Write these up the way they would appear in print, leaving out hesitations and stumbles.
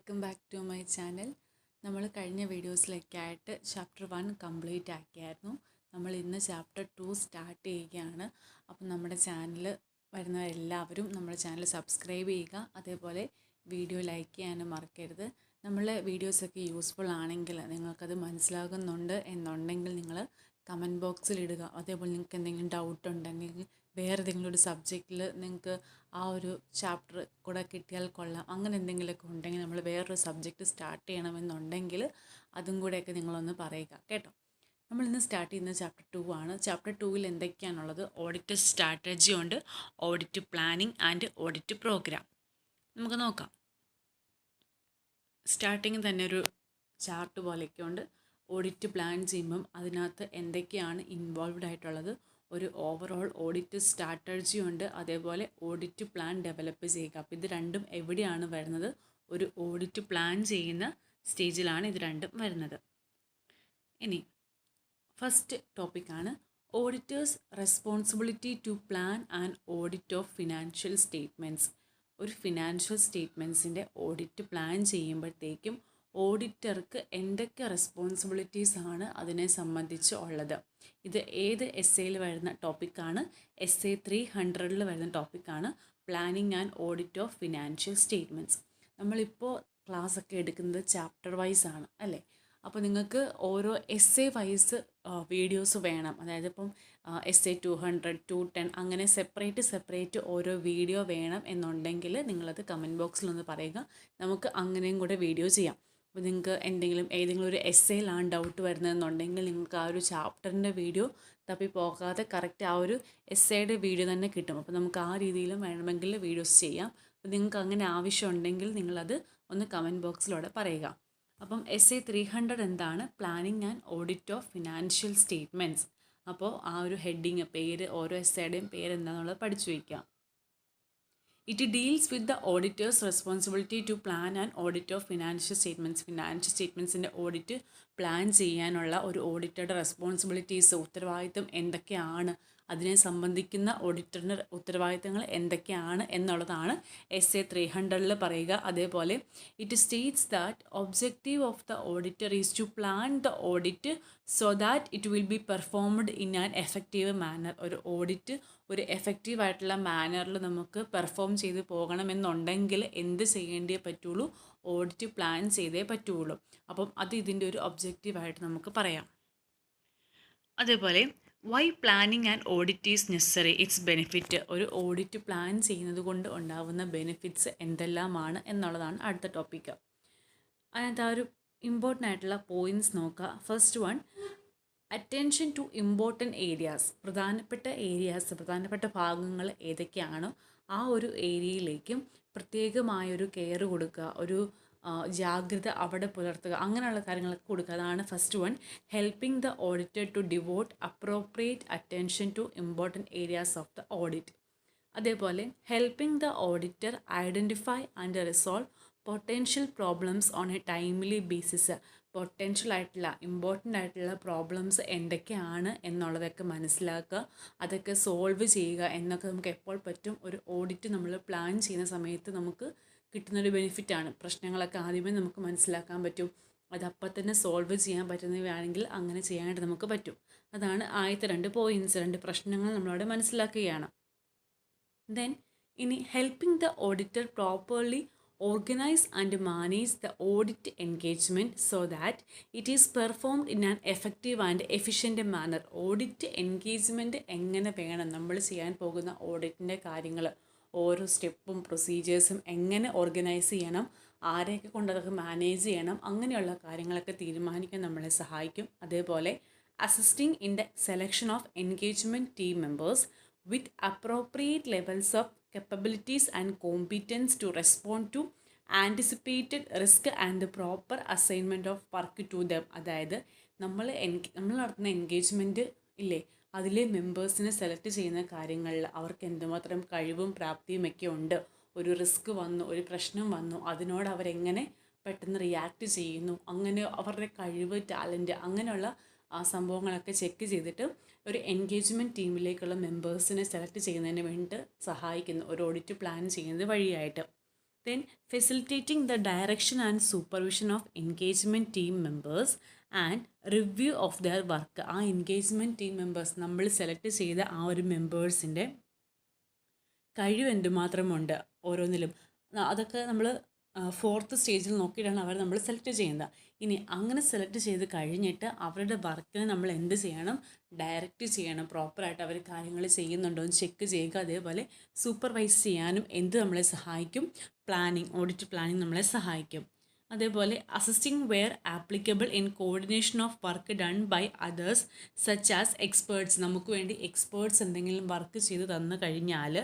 Welcome back to my channel. നമ്മൾ കഴിഞ്ഞ വീഡിയോസിലൊക്കെയായിട്ട് chapter 1 complete ആക്കിയായിരുന്നു. നമ്മൾ ഇന്ന് ചാപ്റ്റർ 2 സ്റ്റാർട്ട് ചെയ്യുകയാണ്. അപ്പം നമ്മുടെ ചാനൽ വരുന്നവരെല്ലാവരും നമ്മുടെ ചാനൽ സബ്സ്ക്രൈബ് ചെയ്യുക, അതേപോലെ വീഡിയോ ലൈക്ക് ചെയ്യാനും മറക്കരുത്. നമ്മളെ വീഡിയോസൊക്കെ യൂസ്ഫുൾ ആണെങ്കിൽ, നിങ്ങൾക്കത് മനസ്സിലാകുന്നുണ്ട് എന്നുണ്ടെങ്കിൽ നിങ്ങൾ കമൻറ്റ് ബോക്സിൽ ഇടുക. അതേപോലെ നിങ്ങൾക്ക് എന്തെങ്കിലും ഡൗട്ട് ഉണ്ടെങ്കിൽ, വേറെ ഏതെങ്കിലും ഒരു സബ്ജക്റ്റിൽ നിങ്ങൾക്ക് ആ ഒരു ചാപ്റ്റർ കൂടെ കിട്ടിയാൽ കൊള്ളാം, അങ്ങനെ എന്തെങ്കിലുമൊക്കെ ഉണ്ടെങ്കിൽ നമ്മൾ വേറൊരു സബ്ജക്റ്റ് സ്റ്റാർട്ട് ചെയ്യണമെന്നുണ്ടെങ്കിൽ അതും കൂടെയൊക്കെ നിങ്ങളൊന്ന് പറയുക കേട്ടോ. നമ്മളിന്ന് സ്റ്റാർട്ട് ചെയ്യുന്ന ചാപ്റ്റർ 2 ആണ്. ചാപ്റ്റർ 2-ൽ എന്തൊക്കെയാണുള്ളത്? ഓഡിറ്റ് സ്ട്രാറ്റജി ഉണ്ട്, audit planning and audit programme. നമുക്ക് നോക്കാം. സ്റ്റാർട്ടിങ് തന്നെ ഒരു ചാർട്ട് പോലെയൊക്കെ ഉണ്ട്. ഓഡിറ്റ് പ്ലാൻ ചെയ്യുമ്പം അതിനകത്ത് എന്തൊക്കെയാണ് ഇൻവോൾവ്ഡ് ആയിട്ടുള്ളത്, ഒരു ഓവറോൾ ഓഡിറ്റ് സ്ട്രാറ്റജി ഉണ്ട്, അതേപോലെ ഓഡിറ്റ് പ്ലാൻ ഡെവലപ്പ് ചെയ്യുക. അപ്പോൾ ഇത് രണ്ടും എവിടെയാണ് വരുന്നത്? ഒരു ഓഡിറ്റ് പ്ലാൻ ചെയ്യുന്ന സ്റ്റേജിലാണ് ഇത് രണ്ടും വരുന്നത്. ഇനി ഫസ്റ്റ് ടോപ്പിക്കാണ് auditor's responsibility to plan and audit of financial statements. ഒരു ഫിനാൻഷ്യൽ സ്റ്റേറ്റ്മെൻറ്റ്സിൻ്റെ ഓഡിറ്റ് പ്ലാൻ ചെയ്യുമ്പോഴത്തേക്കും ഓഡിറ്റർക്ക് എന്തൊക്കെ റെസ്പോൺസിബിലിറ്റീസ് ആണ് അതിനെ സംബന്ധിച്ച് ഉള്ളത്? ഇത് ഏത് എസ്സേയിൽ വരുന്ന ടോപ്പിക്കാണ്? SA 300-ൽ വരുന്ന ടോപ്പിക്കാണ് planning and audit of financial statements. നമ്മളിപ്പോൾ ക്ലാസ്സൊക്കെ എടുക്കുന്നത് ചാപ്റ്റർ വൈസ് ആണ് അല്ലേ? അപ്പോൾ നിങ്ങൾക്ക് ഓരോ എസ്സേ വൈസ് വീഡിയോസ് വേണം. അതായത് ഇപ്പം SA 200, 210 അങ്ങനെ സെപ്പറേറ്റ് ഓരോ വീഡിയോ വേണം എന്നുണ്ടെങ്കിൽ നിങ്ങളത് കമൻറ്റ് ബോക്സിലൊന്ന് പറയുക. നമുക്ക് അങ്ങനെയും കൂടെ വീഡിയോ ചെയ്യാം. അപ്പോൾ നിങ്ങൾക്ക് ഏതെങ്കിലും ഒരു എസ്സേയിലാണ് ഡൗട്ട് വരുന്നതെന്നുണ്ടെങ്കിൽ നിങ്ങൾക്ക് ആ ഒരു ചാപ്റ്ററിൻ്റെ വീഡിയോ തപ്പി പോകാതെ കറക്റ്റ് ആ ഒരു എസ്സേയുടെ വീഡിയോ തന്നെ കിട്ടും. അപ്പോൾ നമുക്ക് ആ രീതിയിലും വേണമെങ്കിൽ വീഡിയോസ് ചെയ്യാം. അപ്പോൾ നിങ്ങൾക്ക് അങ്ങനെ ആവശ്യമുണ്ടെങ്കിൽ നിങ്ങളത് ഒന്ന് കമൻറ്റ് ബോക്സിലൂടെ പറയുക. അപ്പം SA 300 എന്താണ്? Planning and audit of financial statements. അപ്പോൾ ആ ഒരു ഹെഡിങ് പേര്, ഓരോ എസ്സേയുടെയും പേര് എന്താണെന്നുള്ളത് പഠിച്ചു വയ്ക്കുക. It deals with the auditor's responsibility to plan and audit of financial statements. Financial സ്റ്റേറ്റ്മെൻറ്റ്സിൻ്റെ ഓഡിറ്റ് പ്ലാൻ ചെയ്യാനുള്ള ഒരു ഓഡിറ്ററുടെ റെസ്പോൺസിബിലിറ്റീസ്, ഉത്തരവാദിത്തം എന്തൊക്കെയാണ്, അതിനെ സംബന്ധിക്കുന്ന ഓഡിറ്ററിൻ്റെ ഉത്തരവാദിത്തങ്ങൾ എന്തൊക്കെയാണ് എന്നുള്ളതാണ് SA 300-ൽ പറയുക. അതേപോലെ it states that objective of the auditor is to plan the audit so that it will be performed in an effective manner. ഒരു ഓഡിറ്റ് ഒരു എഫക്റ്റീവായിട്ടുള്ള മാനറിൽ നമുക്ക് പെർഫോം ചെയ്ത് പോകണമെന്നുണ്ടെങ്കിൽ എന്ത് ചെയ്യേണ്ടേ പറ്റുള്ളൂ? ഓഡിറ്റ് പ്ലാൻ ചെയ്തേ പറ്റുള്ളൂ. അപ്പം അത് ഇതിൻ്റെ ഒരു ഒബ്ജക്റ്റീവായിട്ട് നമുക്ക് പറയാം. അതേപോലെ why planning and audit is necessary, its benefit. ഒരു ഓഡിറ്റ് പ്ലാൻ ചെയ്യുന്നത് കൊണ്ട് ഉണ്ടാകുന്ന ബെനിഫിറ്റ്സ് എന്തെല്ലാമാണ് എന്നുള്ളതാണ് അടുത്ത ടോപ്പിക്ക്. അതിനകത്ത് ആ ഒരു ഇമ്പോർട്ടൻ്റ് ആയിട്ടുള്ള പോയിൻറ്റ്സ് നോക്കുക. First one, attention to important areas. പ്രധാനപ്പെട്ട ഭാഗങ്ങൾ ഏതൊക്കെയാണോ ആ ഒരു ഏരിയയിലേക്കും പ്രത്യേകമായൊരു കെയർ കൊടുക്കുക, ഒരു ജാഗ്രത അവിടെ പുലർത്തുക, അങ്ങനെയുള്ള കാര്യങ്ങളൊക്കെ കൊടുക്കുക. അതാണ് first one. Helping the auditor to devote appropriate attention to important areas of the audit. അതേപോലെ helping the auditor identify and resolve potential problems on a timely basis. Important ആയിട്ടുള്ള പ്രോബ്ലംസ് എന്തൊക്കെയാണ് എന്നുള്ളതൊക്കെ മനസ്സിലാക്കുക, അതൊക്കെ സോൾവ് ചെയ്യുക എന്നൊക്കെ നമുക്ക് എപ്പോൾ പറ്റും? ഒരു ഓഡിറ്റ് നമ്മൾ പ്ലാൻ ചെയ്യുന്ന സമയത്ത് നമുക്ക് കിട്ടുന്നൊരു ബെനിഫിറ്റാണ്. പ്രശ്നങ്ങളൊക്കെ ആദ്യമേ നമുക്ക് മനസ്സിലാക്കാൻ പറ്റും. അതപ്പം തന്നെ സോൾവ് ചെയ്യാൻ പറ്റുന്നവയാണെങ്കിൽ അങ്ങനെ ചെയ്യാനായിട്ട് നമുക്ക് പറ്റും. അതാണ് ആദ്യത്തെ 2 പോയിൻറ്റ്സ്. 2 പ്രശ്നങ്ങൾ നമ്മളവിടെ മനസ്സിലാക്കുകയാണ്. ദെൻ ഇനി helping the auditor properly organise and manage the audit engagement so that it is performed in an effective and efficient manner. Audit engagement എങ്ങനെ വേണം? നമ്മൾ ചെയ്യാൻ പോകുന്ന ഓഡിറ്റിൻ്റെ കാര്യങ്ങൾ, ഓരോ സ്റ്റെപ്പും പ്രൊസീജിയേഴ്സും എങ്ങനെ ഓർഗനൈസ് ചെയ്യണം, ആരെയൊക്കെ കൊണ്ട് അതൊക്കെ മാനേജ് ചെയ്യണം, അങ്ങനെയുള്ള കാര്യങ്ങളൊക്കെ തീരുമാനിക്കാൻ നമ്മളെ സഹായിക്കും. അതേപോലെ assisting in the selection of engagement team members with appropriate levels of capabilities and competence to respond to anticipated risk and the proper assignment of work to them. അതായത് നമ്മൾ നടത്തുന്ന എൻഗേജ്മെൻറ്റ് ഇല്ലേ, അതിലെ മെമ്പേഴ്സിനെ സെലക്ട് ചെയ്യുന്ന കാര്യങ്ങളിൽ അവർക്ക് എന്തുമാത്രം കഴിവും പ്രാപ്തിയും ഒക്കെ ഉണ്ട്, ഒരു റിസ്ക് വന്നു, ഒരു പ്രശ്നം വന്നു, അതിനോട് അവരെങ്ങനെ പെട്ടെന്ന് റിയാക്ട് ചെയ്യുന്നു, അങ്ങനെ അവരുടെ കഴിവ്, ടാലൻറ്റ്, അങ്ങനെയുള്ള ആ സംഭവങ്ങളൊക്കെ ചെക്ക് ചെയ്തിട്ട് ഒരു എൻഗേജ്മെൻറ്റ് ടീമിലേക്കുള്ള മെമ്പേഴ്സിനെ സെലക്ട് ചെയ്യുന്നതിന് വേണ്ടിയിട്ട് സഹായിക്കുന്നു ഒരു ഓഡിറ്റ് പ്ലാൻ ചെയ്യുന്നത് വഴിയായിട്ട്. Then facilitating the direction and supervision of engagement team members and review of their work. ആ എൻഗേജ്മെൻറ്റ് ടീം മെമ്പേഴ്സ് നമ്മൾ സെലക്ട് ചെയ്ത ആ ഒരു മെമ്പേഴ്സിൻ്റെ കഴിവ് എന്തുമാത്രമുണ്ട് ഓരോന്നിലും അതൊക്കെ നമ്മൾ ഫോർത്ത് സ്റ്റേജിൽ നോക്കിയിട്ടാണ് അവർ നമ്മൾ സെലക്ട് ചെയ്യുന്നത്. ഇനി അങ്ങനെ സെലക്ട് ചെയ്ത് കഴിഞ്ഞിട്ട് അവരുടെ വർക്കിന് നമ്മൾ എന്ത് ചെയ്യണം, ഡയറക്റ്റ് ചെയ്യണം, പ്രോപ്പറായിട്ട് അവർ കാര്യങ്ങൾ ചെയ്യുന്നുണ്ടോ എന്ന് ചെക്ക് ചെയ്യുക. അതേപോലെ സൂപ്പർവൈസ് ചെയ്യാനും എന്ത് നമ്മളെ സഹായിക്കും, പ്ലാനിങ്, ഓഡിറ്റ് പ്ലാനിങ് നമ്മളെ സഹായിക്കും. അതേപോലെ assisting where applicable in coordination of work done by others such as experts. നമുക്ക് വേണ്ടി എക്സ്പേർട്സ് എന്തെങ്കിലും വർക്ക് ചെയ്ത് തന്നു കഴിഞ്ഞാൽ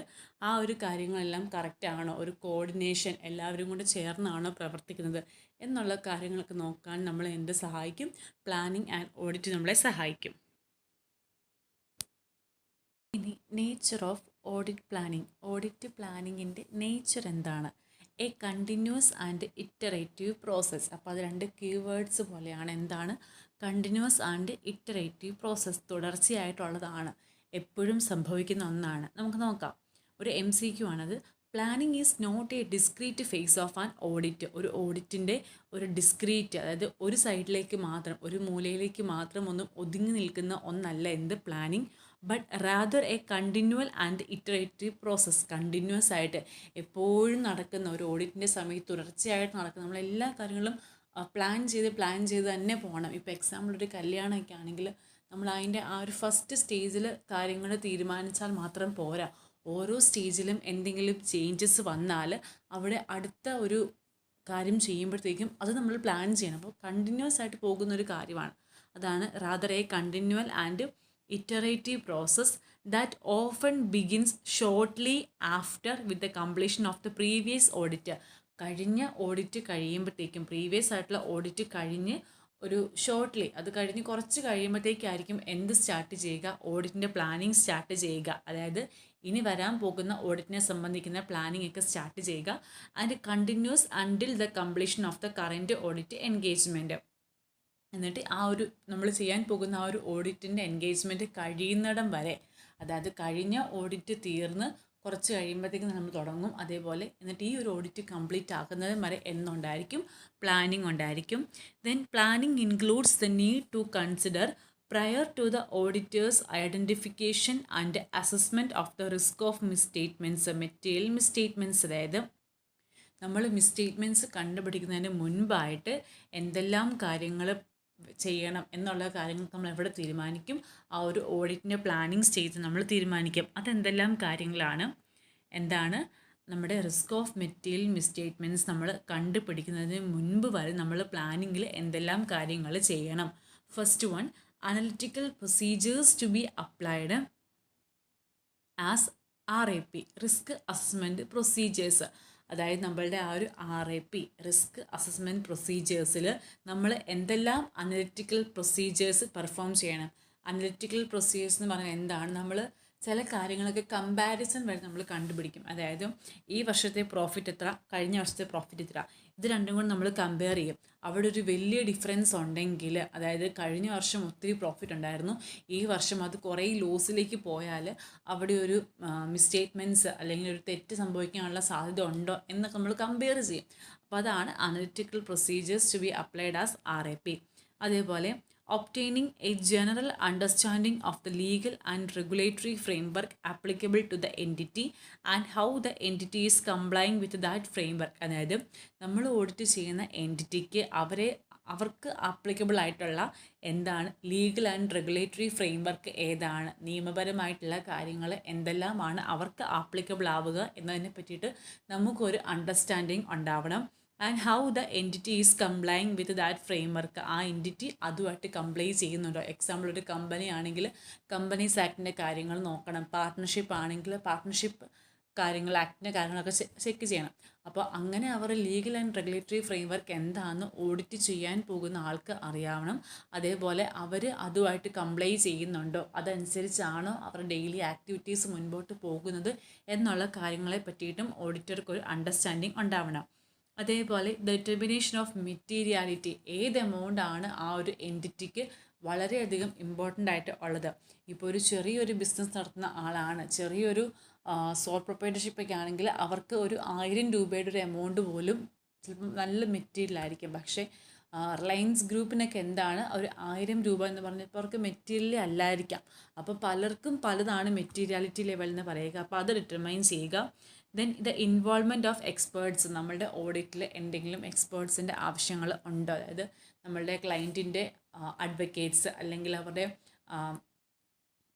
ആ ഒരു കാര്യങ്ങളെല്ലാം കറക്റ്റാണോ, ഒരു കോർഡിനേഷൻ എല്ലാവരും കൂടെ ചേർന്നാണോ പ്രവർത്തിക്കുന്നത് എന്നുള്ള കാര്യങ്ങളൊക്കെ നോക്കാൻ നമ്മളെ എന്ത് സഹായിക്കും, പ്ലാനിങ് ആൻഡ് ഓഡിറ്റ് നമ്മളെ സഹായിക്കും. ഇനി nature of audit planning. Audit പ്ലാനിങ്ങിൻ്റെ നേച്ചർ എന്താണ്? A continuous and iterative process. അപ്പോൾ അത് രണ്ട് കീവേഡ്സ് പോലെയാണ്. എന്താണ് കണ്ടിന്യൂസ് ആൻഡ് ഇറ്ററേറ്റീവ് പ്രോസസ്സ്? തുടർച്ചയായിട്ടുള്ളതാണ്, എപ്പോഴും സംഭവിക്കുന്ന ഒന്നാണ്. നമുക്ക് നോക്കാം. ഒരു MCQ ആണത്. Planning is not a discrete phase of an audit. ഒരു ഓഡിറ്റിൻ്റെ ഒരു ഡിസ്ക്രീറ്റ്, അതായത് ഒരു സൈഡിലേക്ക് മാത്രം, ഒരു മൂലയിലേക്ക് മാത്രം ഒന്നും ഒതുങ്ങി നിൽക്കുന്ന ഒന്നല്ല എന്ത് planning, but rather A continual and iterative process. Continuous ആയിട്ട് എപ്പോഴും നടക്കുന്ന ഒരു ഓഡിറ്റിൻ്റെ സമയത്ത് തുടർച്ചയായിട്ട് നടക്കുന്ന നമ്മളെല്ലാ കാര്യങ്ങളും പ്ലാൻ ചെയ്ത് തന്നെ പോകണം. ഇപ്പോൾ എക്സാമ്പിൾ ഒരു കല്യാണമൊക്കെ ആണെങ്കിൽ നമ്മൾ അതിൻ്റെ ആ ഒരു ഫസ്റ്റ് സ്റ്റേജിൽ കാര്യങ്ങൾ തീരുമാനിച്ചാൽ മാത്രം പോരാ. ഓരോ സ്റ്റേജിലും എന്തെങ്കിലും ചേഞ്ചസ് വന്നാൽ അവിടെ അടുത്ത ഒരു കാര്യം ചെയ്യുമ്പോഴത്തേക്കും അത് നമ്മൾ പ്ലാൻ ചെയ്യണം. അപ്പോൾ കണ്ടിന്യൂസ് ആയിട്ട് പോകുന്നൊരു കാര്യമാണ്. അതാണ് rather A continual and iterative process that often begins shortly after with the completion of the previous audit. കഴിഞ്ഞ ഓഡിറ്റ് കഴിയുമ്പോഴത്തേക്കും, പ്രീവിയസ് ആയിട്ടുള്ള ഓഡിറ്റ് കഴിഞ്ഞ് ഒരു ഷോർട്ട്ലി, അത് കഴിഞ്ഞ് കുറച്ച് കഴിയുമ്പോഴത്തേക്കായിരിക്കും എന്ത് സ്റ്റാർട്ട് ചെയ്യുക, ഓഡിറ്റിൻ്റെ പ്ലാനിങ് സ്റ്റാർട്ട് ചെയ്യുക. അതായത് ഇനി വരാൻ പോകുന്ന ഓഡിറ്റിനെ സംബന്ധിക്കുന്ന പ്ലാനിങ് ഒക്കെ സ്റ്റാർട്ട് ചെയ്യുക. And continuous until the completion of the current audit engagement. എന്നിട്ട് ആ ഒരു നമ്മൾ ചെയ്യാൻ പോകുന്ന ആ ഒരു ഓഡിറ്റിൻ്റെ എൻഗേജ്മെൻറ്റ് കഴിയുന്നിടം വരെ, അതായത് കഴിഞ്ഞ ഓഡിറ്റ് തീർന്ന് കുറച്ച് കഴിയുമ്പോഴത്തേക്കും നമ്മൾ തുടങ്ങും. അതേപോലെ എന്നിട്ട് ഈ ഒരു ഓഡിറ്റ് കംപ്ലീറ്റ് ആക്കുന്നതും വരെ എന്നുണ്ടായിരിക്കും, പ്ലാനിങ് ഉണ്ടായിരിക്കും. Then planning includes the need to consider prior to the auditor's identification and assessment of the risk of misstatements. Material misstatements, അതായത് നമ്മൾ മിസ്സ്റ്റേറ്റ്മെൻറ്റ്സ് കണ്ടുപിടിക്കുന്നതിന് മുൻപായിട്ട് എന്തെല്ലാം കാര്യങ്ങൾ ചെയ്യണം എന്നുള്ള കാര്യങ്ങൾ നമ്മൾ എവിടെ തീരുമാനിക്കും, ആ ഒരു ഓഡിറ്റിൻ്റെ പ്ലാനിങ് സ്റ്റേജ് നമ്മൾ തീരുമാനിക്കും. അതെന്തെല്ലാം കാര്യങ്ങളാണ്? എന്താണ് നമ്മുടെ റിസ്ക് ഓഫ് മെറ്റീരിയൽ മിസ്സ്റ്റേറ്റ്മെൻറ്റ്സ് നമ്മൾ കണ്ടുപിടിക്കുന്നതിന് മുൻപ് വരെ നമ്മൾ പ്ലാനിങ്ങിൽ എന്തെല്ലാം കാര്യങ്ങൾ ചെയ്യണം? First one, analytical procedures to be applied as RAP, risk assessment procedures. അതായത് നമ്മളുടെ ആ ഒരു RAP, റിസ്ക് അസസ്മെൻറ്റ് പ്രൊസീജിയേഴ്സിൽ നമ്മൾ എന്തെല്ലാം അനലിറ്റിക്കൽ പ്രൊസീജിയേഴ്സ് പെർഫോം ചെയ്യണം. അനലിറ്റിക്കൽ പ്രൊസീജിയേഴ്സ് എന്ന് പറഞ്ഞാൽ എന്താണ്? നമ്മൾ ചില കാര്യങ്ങളൊക്കെ കമ്പാരിസൺ വഴി നമ്മൾ കണ്ടുപിടിക്കും. അതായത് ഈ വർഷത്തെ പ്രോഫിറ്റ് എത്ര, കഴിഞ്ഞ വർഷത്തെ പ്രോഫിറ്റ് എത്ര, ഇത് രണ്ടും കൂടെ നമ്മൾ കമ്പയർ ചെയ്യും. അവിടെ ഒരു വലിയ ഡിഫറൻസ് ഉണ്ടെങ്കിൽ, അതായത് കഴിഞ്ഞ വർഷം ഒത്തിരി പ്രോഫിറ്റ് ഉണ്ടായിരുന്നു, ഈ വർഷം അത് കുറേ ലോസിലേക്ക് പോയാൽ അവിടെ ഒരു മിസ്റ്റേറ്റ്മെൻറ്റ്സ് അല്ലെങ്കിൽ ഒരു തെറ്റ് സംഭവിക്കാനുള്ള സാധ്യത ഉണ്ടോ എന്നൊക്കെ നമ്മൾ കമ്പയർ ചെയ്യും. അപ്പോൾ അതാണ് analytical procedures to be applied as RAP. അതേപോലെ obtaining a general understanding of the legal and regulatory framework applicable to the entity and how the entity is complying with that framework. അതായത് നമ്മൾ audit ചെയ്യുന്ന എൻറ്റിറ്റിക്ക് അവർക്ക് applicable ആയിട്ടുള്ള എന്താണ് legal and regulatory framework, ഏതാണ് നിയമപരമായിട്ടുള്ള കാര്യങ്ങൾ എന്തെല്ലാമാണ് അവർക്ക് ആപ്ലിക്കബിൾ ആവുക എന്നതിനെ പറ്റിയിട്ട് നമുക്കൊരു അണ്ടർസ്റ്റാൻഡിങ് ഉണ്ടാവണം. And how the entity is കംപ്ലൈങ് with that framework. ആ എൻറ്റിറ്റി അതുമായിട്ട് കംപ്ലൈ ചെയ്യുന്നുണ്ടോ? എക്സാമ്പിൾ ഒരു കമ്പനി ആണെങ്കിൽ കമ്പനീസ് ആക്ടിൻ്റെ കാര്യങ്ങൾ നോക്കണം, പാർട്ട്ണർഷിപ്പ് ആണെങ്കിൽ പാർട്ട്ണർഷിപ്പ് കാര്യങ്ങൾ, ആക്ടിൻ്റെ കാര്യങ്ങളൊക്കെ ചെക്ക് ചെയ്യണം. അപ്പോൾ അങ്ങനെ അവർ ലീഗൽ ആൻഡ് റെഗുലേറ്ററി ഫ്രെയിംവർക്ക് എന്താണെന്ന് ഓഡിറ്റ് ചെയ്യാൻ പോകുന്ന ആൾക്ക് അറിയാവണം. അതേപോലെ അവർ അതുമായിട്ട് കംപ്ലൈ ചെയ്യുന്നുണ്ടോ, അതനുസരിച്ചാണോ അവർ ഡെയിലി ആക്ടിവിറ്റീസ് മുൻപോട്ട് പോകുന്നത് എന്നുള്ള കാര്യങ്ങളെ പറ്റിയിട്ടും ഓഡിറ്റർക്ക് ഒരു അണ്ടർസ്റ്റാൻഡിങ് ഉണ്ടാവണം. അതേപോലെ ഡിറ്റർമിനേഷൻ ഓഫ് മെറ്റീരിയാലിറ്റി, ഏത് എമൗണ്ട് ആണ് ആ ഒരു എൻറ്റിറ്റിക്ക് വളരെയധികം ഇമ്പോർട്ടൻ്റ് ആയിട്ട് ഉള്ളത്. ഇപ്പോൾ ഒരു ചെറിയൊരു ബിസിനസ് നടത്തുന്ന ആളാണ്, ചെറിയൊരു സോൾ പ്രൊപ്പറേറ്റർഷിപ്പൊക്കെ ആണെങ്കിൽ അവർക്ക് ഒരു 1000 രൂപയുടെ ഒരു എമൗണ്ട് പോലും ചിലപ്പം നല്ല മെറ്റീരിയൽ ആയിരിക്കും. പക്ഷേ റിലയൻസ് ഗ്രൂപ്പിനൊക്കെ എന്താണ് ഒരു 1000 രൂപ എന്ന് പറഞ്ഞപ്പോൾ അവർക്ക് മെറ്റീരിയൽ അല്ലായിരിക്കാം. അപ്പോൾ പലർക്കും പലതാണ് മെറ്റീരിയാലിറ്റി ലെവൽ എന്ന് പറയുക. അപ്പോൾ അത് ഡിറ്റർമൈൻ ചെയ്യുക. Then involvement of experts. നമ്മളുടെ ഓഡിറ്റിൽ എന്തെങ്കിലും എക്സ്പേർട്സിൻ്റെ ആവശ്യങ്ങൾ ഉണ്ടോ? അതായത് നമ്മളുടെ ക്ലയൻറ്റിൻ്റെ അഡ്വക്കേറ്റ്സ് അല്ലെങ്കിൽ അവരുടെ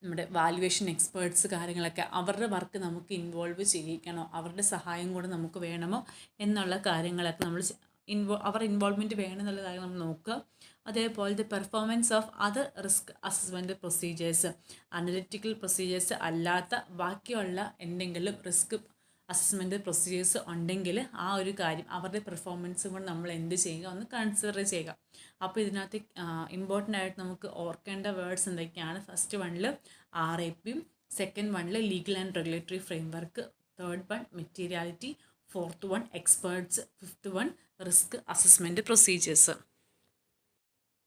നമ്മുടെ വാല്യുവേഷൻ എക്സ്പേർട്സ് കാര്യങ്ങളൊക്കെ അവരുടെ വർക്ക് നമുക്ക് ഇൻവോൾവ് ചെയ്യിക്കണോ, അവരുടെ സഹായം കൂടെ നമുക്ക് വേണമോ എന്നുള്ള കാര്യങ്ങളൊക്കെ നമ്മൾ അവർ ഇൻവോൾവ്മെൻറ്റ് വേണമെന്നുള്ള കാര്യം നമ്മൾ നോക്കുക. അതേപോലെ performance of other risk assessment procedures. Analytical procedures അല്ലാത്ത ബാക്കിയുള്ള എന്തെങ്കിലും റിസ്ക് അസസ്മെൻറ്റ് പ്രൊസീജിയേഴ്സ് ഉണ്ടെങ്കിൽ ആ ഒരു കാര്യം അവരുടെ പെർഫോമൻസും കൂടെ നമ്മൾ എന്ത് ചെയ്യുക ഒന്ന് കൺസിഡർ ചെയ്യുക. അപ്പോൾ ഇതിനകത്ത് ഇമ്പോർട്ടൻ്റ് ആയിട്ട് നമുക്ക് ഓർക്കേണ്ട വേർഡ്സ് എന്തൊക്കെയാണ്? ഫസ്റ്റ് വണ്ണിൽ RAP, സെക്കൻഡ് വണ്ണിൽ legal and regulatory framework, third one materiality, fourth one experts, fifth one risk assessment procedures.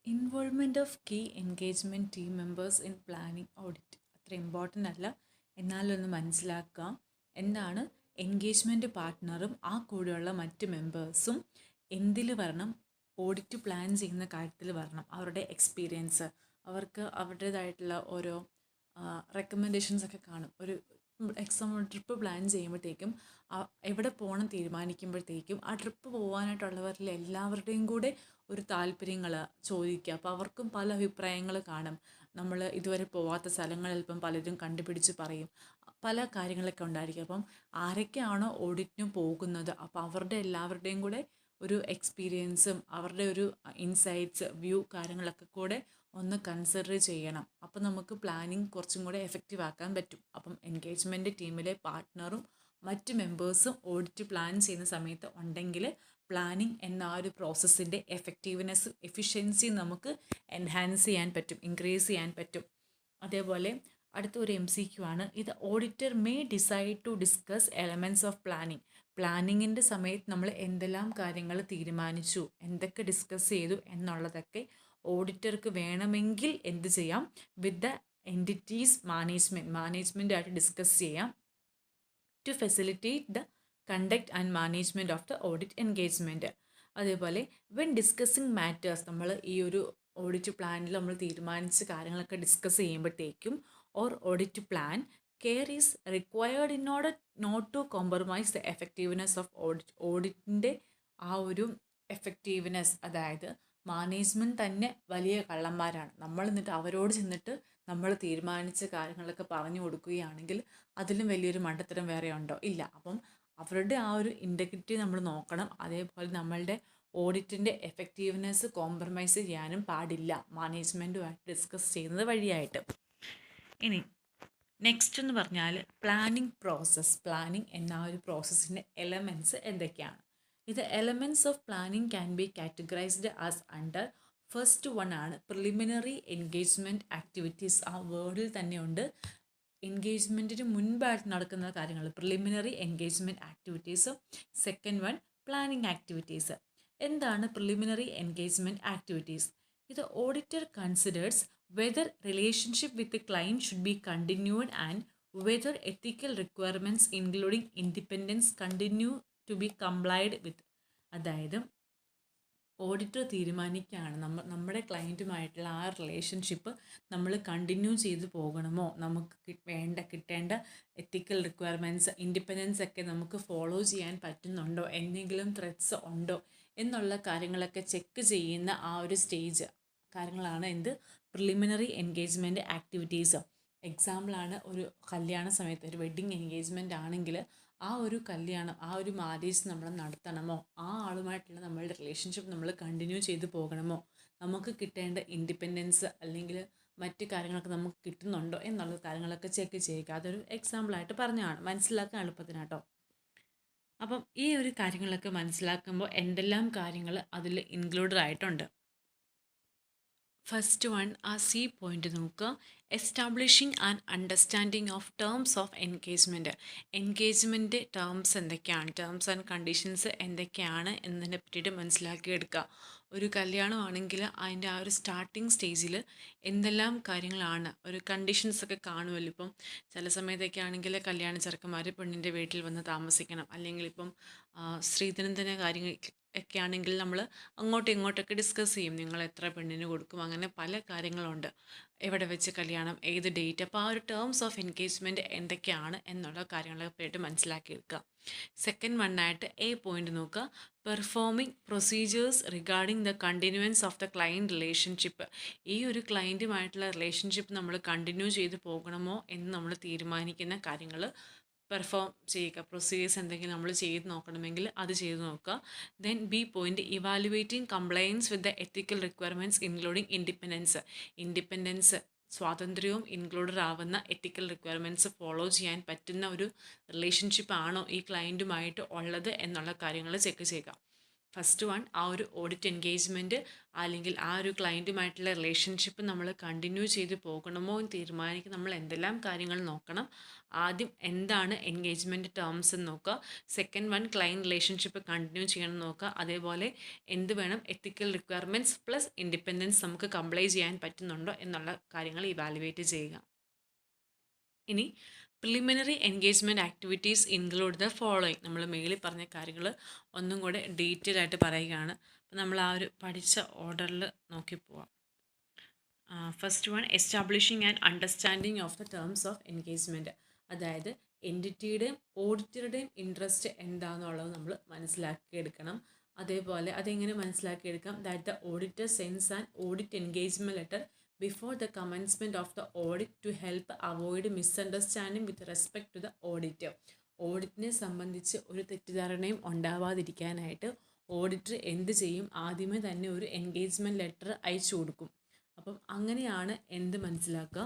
Involvement of key engagement team members in planning audit അത്ര ഇമ്പോർട്ടൻ്റ് അല്ല, എന്നാലൊന്ന് മനസ്സിലാക്കാം. എന്താണ് എൻഗേജ്മെൻറ്റ് പാർട്ട്ണറും ആ കൂടെയുള്ള മറ്റ് മെമ്പേഴ്സും എന്തിൽ വരണം? ഓഡിറ്റ് പ്ലാൻ ചെയ്യുന്ന കാര്യത്തിൽ വരണം. അവരുടെ എക്സ്പീരിയൻസ്, അവർക്ക് അവരുടേതായിട്ടുള്ള ഓരോ റെക്കമെൻഡേഷൻസ് ഒക്കെ കാണും. ഒരു ട്രിപ്പ് പ്ലാൻ ചെയ്യുമ്പോഴത്തേക്കും എവിടെ പോകണം തീരുമാനിക്കുമ്പോഴത്തേക്കും ആ ട്രിപ്പ് പോകാനായിട്ടുള്ളവരിൽ എല്ലാവരുടെയും കൂടെ ഒരു താല്പര്യങ്ങൾ ചോദിക്കുക. അപ്പോൾ അവർക്കും പല അഭിപ്രായങ്ങൾ കാണും. നമ്മൾ ഇതുവരെ പോവാത്ത സ്ഥലങ്ങൾ ചിലപ്പം പലരും കണ്ടുപിടിച്ച് പറയും. പല കാര്യങ്ങളൊക്കെ ഉണ്ടായിരിക്കും. അപ്പം ആരൊക്കെയാണോ ഓഡിറ്റിന് പോകുന്നത് അപ്പോൾ അവരുടെ എല്ലാവരുടെയും കൂടെ ഒരു എക്സ്പീരിയൻസും അവരുടെ ഒരു ഇൻസൈറ്റ്സ് വ്യൂ കാര്യങ്ങളൊക്കെ കൂടെ ഒന്ന് കൺസിഡർ ചെയ്യണം. അപ്പം നമുക്ക് പ്ലാനിങ് കുറച്ചും കൂടെ എഫക്റ്റീവ് ആക്കാൻ പറ്റും. അപ്പം എൻഗേജ്മെൻറ്റ് ടീമിലെ പാർട്ട്ണറും മറ്റ് മെമ്പേഴ്സും ഓഡിറ്റ് പ്ലാൻ ചെയ്യുന്ന സമയത്ത് ഉണ്ടെങ്കിൽ പ്ലാനിങ് എന്ന ആ ഒരു പ്രോസസ്സിൻ്റെ എഫക്റ്റീവ്നെസ് എഫിഷ്യൻസി നമുക്ക് എൻഹാൻസ് ചെയ്യാൻ പറ്റും, ഇൻക്രീസ് ചെയ്യാൻ പറ്റും. അതേപോലെ അടുത്ത ഒരു MCQ ആണ് ഇത്. Auditor may decide to discuss elements of planning. പ്ലാനിങ്ങിൻ്റെ സമയത്ത് നമ്മൾ എന്തെല്ലാം കാര്യങ്ങൾ തീരുമാനിച്ചു, എന്തൊക്കെ ഡിസ്കസ് ചെയ്തു എന്നുള്ളതൊക്കെ ഓഡിറ്റർക്ക് വേണമെങ്കിൽ എന്ത് ചെയ്യാം? വിത്ത് ദ എൻറ്റിറ്റീസ് മാനേജ്മെൻറ്റായിട്ട് ഡിസ്കസ് ചെയ്യാം. To facilitate the conduct and management of the audit engagement. അതേപോലെ വെൻ ഡിസ്കസിങ് മാറ്റേഴ്സ്, നമ്മൾ ഈ ഒരു ഓഡിറ്റ് പ്ലാനിൽ നമ്മൾ തീരുമാനിച്ച കാര്യങ്ങളൊക്കെ ഡിസ്കസ് ചെയ്യുമ്പോഴത്തേക്കും or audit plan care is required in order not to compromise the effectiveness of audit. ഓഡിറ്റിൻ്റെ ആ ഒരു എഫക്റ്റീവ്നെസ്, അതായത് മാനേജ്മെൻറ്റ് തന്നെ വലിയ കള്ളന്മാരാണ്. നമ്മൾ എന്നിട്ട് അവരോട് ചെന്നിട്ട് നമ്മൾ തീരുമാനിച്ച കാര്യങ്ങളൊക്കെ പറഞ്ഞു കൊടുക്കുകയാണെങ്കിൽ അതിലും വലിയൊരു മണ്ടത്തരം വേറെ ഉണ്ടോ? ഇല്ല. അപ്പം അവരുടെ ആ ഒരു ഇൻറ്റഗ്രിറ്റി നമ്മൾ നോക്കണം. അതേപോലെ നമ്മളുടെ ഓഡിറ്റിൻ്റെ എഫക്റ്റീവ്നെസ് കോംപ്രമൈസ് ചെയ്യാനും പാടില്ല മാനേജ്മെൻറ്റുമായിട്ട് ഡിസ്കസ് ചെയ്യുന്നത് വഴിയായിട്ട്. ഇനി നെക്സ്റ്റ് എന്ന് പറഞ്ഞാൽ പ്ലാനിങ് പ്രോസസ്സ്. പ്ലാനിങ് എന്ന ആ ഒരു പ്രോസസ്സിൻ്റെ എലമെൻറ്റ്സ് എന്തൊക്കെയാണ്? ഇത് elements of planning can be categorised as under. First one ആണ് പ്രിലിമിനറി എൻഗേജ്മെൻറ്റ് ആക്ടിവിറ്റീസ്. ആ വേർഡിൽ തന്നെയുണ്ട് എൻഗേജ്മെൻറ്റിന് മുൻപായിട്ട് നടക്കുന്ന കാര്യങ്ങൾ, preliminary engagement activities. Second one planning activities. എന്താണ് പ്രിലിമിനറി എൻഗേജ്മെൻറ്റ് ആക്ടിവിറ്റീസ്? ഇത് auditor considers whether relationship with the client should be continued and whether ethical requirements including independence continue to be complied with. അതായത് auditor തീരുമാനിക്കുകയാണ് നമ്മുടെ ക്ലയൻറ്റുമായിട്ടുള്ള ആ relationship നമ്മൾ continue ചെയ്ത് പോകണമോ, നമുക്ക് കിട്ടേണ്ട എത്തിക്കൽ റിക്വയർമെൻറ്റ്സ്, ഇൻഡിപെൻഡൻസ് ഒക്കെ നമുക്ക് ഫോളോ ചെയ്യാൻ പറ്റുന്നുണ്ടോ, എന്തെങ്കിലും ത്രെറ്റ്സ് ഉണ്ടോ എന്നുള്ള കാര്യങ്ങളൊക്കെ ചെക്ക് ചെയ്യുന്ന ആ ഒരു സ്റ്റേജ് കാര്യങ്ങളാണ് എന്ത്? Preliminary engagement activities. എക്സാമ്പിളാണ് ഒരു കല്യാണ സമയത്ത് ഒരു വെഡ്ഡിങ് എൻഗേജ്മെൻ്റ് ആണെങ്കിൽ ആ ഒരു കല്യാണം, ആ ഒരു മാരേജ് നമ്മൾ നടത്തണമോ, ആ ആളുമായിട്ടുള്ള നമ്മളുടെ റിലേഷൻഷിപ്പ് നമ്മൾ കണ്ടിന്യൂ ചെയ്ത് പോകണമോ, നമുക്ക് കിട്ടേണ്ട ഇൻഡിപെൻഡൻസ് അല്ലെങ്കിൽ മറ്റ് കാര്യങ്ങളൊക്കെ നമുക്ക് കിട്ടുന്നുണ്ടോ എന്നുള്ള കാര്യങ്ങളൊക്കെ ചെക്ക് ചെയ്യുക. അതൊരു എക്സാമ്പിളായിട്ട് പറഞ്ഞതാണ്, മനസ്സിലാക്കാൻ എളുപ്പത്തിനാട്ടോ. അപ്പം ഈ ഒരു കാര്യങ്ങളൊക്കെ മനസ്സിലാക്കുമ്പോൾ എന്തെല്ലാം കാര്യങ്ങൾ അതിൽ ഇൻക്ലൂഡഡ് ആയിട്ടുണ്ട്. ഫസ്റ്റ് വൺ ആ സി പോയിന്റ് നോക്കുക. Establishing and understanding of terms of engagement. Engagement terms എന്തൊക്കെയാണ്, ടേംസ് ആൻഡ് കണ്ടീഷൻസ് എന്തൊക്കെയാണ് എന്നതിനെ പറ്റിയിട്ട് മനസ്സിലാക്കിയെടുക്കുക. ഒരു കല്യാണമാണെങ്കിൽ അതിൻ്റെ ആ ഒരു സ്റ്റാർട്ടിങ് സ്റ്റേജിൽ എന്തെല്ലാം കാര്യങ്ങളാണ്, ഒരു കണ്ടീഷൻസൊക്കെ കാണുമല്ലോ. ഇപ്പം ചില സമയത്തൊക്കെ ആണെങ്കിൽ കല്യാണ ചെറുക്കന്മാർ പെണ്ണിൻ്റെ വീട്ടിൽ വന്ന് താമസിക്കണം, അല്ലെങ്കിൽ ഇപ്പം സ്ത്രീധനത്തിൻ്റെ കാര്യങ്ങൾ ഒക്കെ ആണെങ്കിൽ നമ്മൾ അങ്ങോട്ടും ഇങ്ങോട്ടൊക്കെ ഡിസ്കസ് ചെയ്യും, നിങ്ങൾ എത്ര പെണ്ണിന് കൊടുക്കും, അങ്ങനെ പല കാര്യങ്ങളുണ്ട്. എവിടെ വെച്ച് കല്യാണം, ഏത് ഡേറ്റ്, അപ്പോൾ ആ ഒരു ടേംസ് ഓഫ് എൻഗേജ്മെൻറ്റ് എന്തൊക്കെയാണ് എന്നുള്ള കാര്യങ്ങളെ പറ്റി മനസ്സിലാക്കിയെടുക്കുക. സെക്കൻഡ് വണ്ണായിട്ട് എ പോയിന്റ് നോക്കുക. Performing procedures regarding the continuance of the client relationship. ഈ ഒരു ക്ലയൻറ്റുമായിട്ടുള്ള റിലേഷൻഷിപ്പ് നമ്മൾ കണ്ടിന്യൂ ചെയ്ത് പോകണമോ എന്ന് നമ്മൾ തീരുമാനിക്കുന്ന കാര്യങ്ങൾ പെർഫോം ചെയ്യുക. പ്രൊസീജിയേഴ്സ് എന്തെങ്കിലും നമ്മൾ ചെയ്ത് നോക്കണമെങ്കിൽ അത് ചെയ്ത് നോക്കുക. Then B point evaluating compliance with the ethical requirements including independence. Independence, സ്വാതന്ത്ര്യവും ഇൻക്ലൂഡഡ് ആവുന്ന എത്തിക്കൽ റിക്വയർമെൻറ്റ്സ് ഫോളോ ചെയ്യാൻ പറ്റുന്ന ഒരു റിലേഷൻഷിപ്പ് ആണോ ഈ ക്ലയൻറ്റുമായിട്ട് ഉള്ളത് എന്നുള്ള കാര്യങ്ങൾ ചെക്ക് ചെയ്യുക. ഫസ്റ്റ് വൺ, ആ ഒരു ഓഡിറ്റ് എൻഗേജ്മെൻറ്റ് അല്ലെങ്കിൽ ആ ഒരു ക്ലയൻറ്റുമായിട്ടുള്ള റിലേഷൻഷിപ്പ് നമ്മൾ കണ്ടിന്യൂ ചെയ്ത് പോകണമോ എന്ന് തീരുമാനിക്കാൻ നമ്മൾ എന്തെല്ലാം കാര്യങ്ങൾ നോക്കണം. ആദ്യം എന്താണ് എൻഗേജ്മെൻറ്റ് ടേംസ് എന്ന് നോക്കുക. Second one, client relationship continue ചെയ്യണം നോക്കുക. അതേപോലെ എന്ത് വേണം, എത്തിക്കൽ റിക്വയർമെൻറ്റ്സ് പ്ലസ് ഇൻഡിപെൻഡൻസ് നമുക്ക് കംപ്ലൈ ചെയ്യാൻ പറ്റുന്നുണ്ടോ എന്നുള്ള കാര്യങ്ങൾ ഇവാലുവേറ്റ് ചെയ്യുക. ഇനി preliminary engagement activities include the following. നമ്മൾ മേളിൽ പറഞ്ഞ കാര്യങ്ങൾ ഒന്നും കൂടെ ഡീറ്റെയിൽ ആയിട്ട് പറയുകയാണ്. അപ്പോൾ നമ്മൾ ആ ഒരു പഠിച്ച ഓർഡറിൽ നോക്കി പോവാം. First one, establishing and understanding of the terms of engagement. അതായത് എൻറ്റിറ്റിയുടെയും ഓഡിറ്ററുടെയും ഇൻട്രസ്റ്റ് എന്താണെന്നുള്ളത് നമ്മൾ മനസ്സിലാക്കിയെടുക്കണം. അതേപോലെ അതെങ്ങനെ മനസ്സിലാക്കിയെടുക്കാം, that the auditor sends and audit engagement letter before the commencement of the audit to help avoid misunderstanding with respect to the auditor. ഓഡിറ്റിനെ സംബന്ധിച്ച് ഒരു തെറ്റിദ്ധാരണയും ഉണ്ടാവാതിരിക്കാനായിട്ട് ഓഡിറ്റർ എന്ത് ചെയ്യും, ആദ്യമേ തന്നെ ഒരു എൻഗേജ്മെൻറ്റ് ലെറ്റർ അയച്ചു കൊടുക്കും. അപ്പം അങ്ങനെയാണ് എന്ത് മനസ്സിലാക്കുക,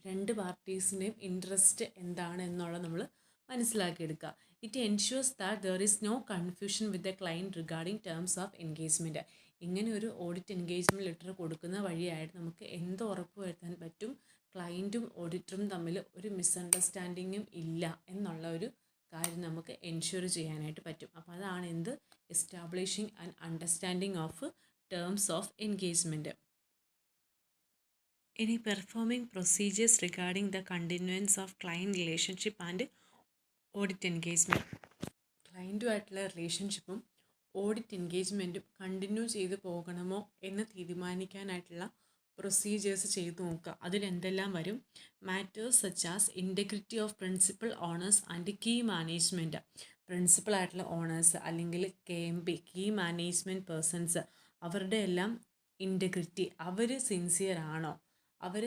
രണ്ട് പാർട്ടീസിൻ്റെയും ഇൻട്രസ്റ്റ് എന്താണ് എന്നുള്ളത് നമ്മൾ മനസ്സിലാക്കിയെടുക്കുക. It ensures that there is no confusion with the client regarding terms of engagement. ഇങ്ങനെ ഒരു ഓഡിറ്റ് എൻഗേജ്മെൻറ്റ് ലെറ്റർ കൊടുക്കുന്ന വഴിയായിട്ട് നമുക്ക് എന്ത് ഉറപ്പ് വരുത്താൻ പറ്റും, ക്ലയൻറ്റും ഓഡിറ്ററും തമ്മിൽ ഒരു മിസ്അണ്ടർസ്റ്റാൻഡിങ്ങും ഇല്ല എന്നുള്ള ഒരു കാര്യം നമുക്ക് എൻഷ്യൂർ ചെയ്യാനായിട്ട് പറ്റും. അപ്പോൾ അതാണ് എന്ത്, establishing and understanding of terms of engagement. ഇനി performing procedures regarding the continuance of client relationship and audit engagement. ക്ലയൻറ്റുമായിട്ടുള്ള റിലേഷൻഷിപ്പും ഓഡിറ്റ് എൻഗേജ്മെൻറ്റും കണ്ടിന്യൂ ചെയ്ത് പോകണമോ എന്ന് തീരുമാനിക്കാനായിട്ടുള്ള പ്രൊസീജിയേഴ്സ് ചെയ്തു നോക്കുക. അതിലെന്തെല്ലാം വരും, matters such as integrity of principal owners and key management. പ്രിൻസിപ്പളായിട്ടുള്ള ഓണേഴ്സ് അല്ലെങ്കിൽ KMP, കീ മാനേജ്മെൻറ്റ് പേഴ്സൺസ്, അവരുടെ എല്ലാം ഇൻറ്റഗ്രിറ്റി, അവർ സിൻസിയർ ആണോ, അവർ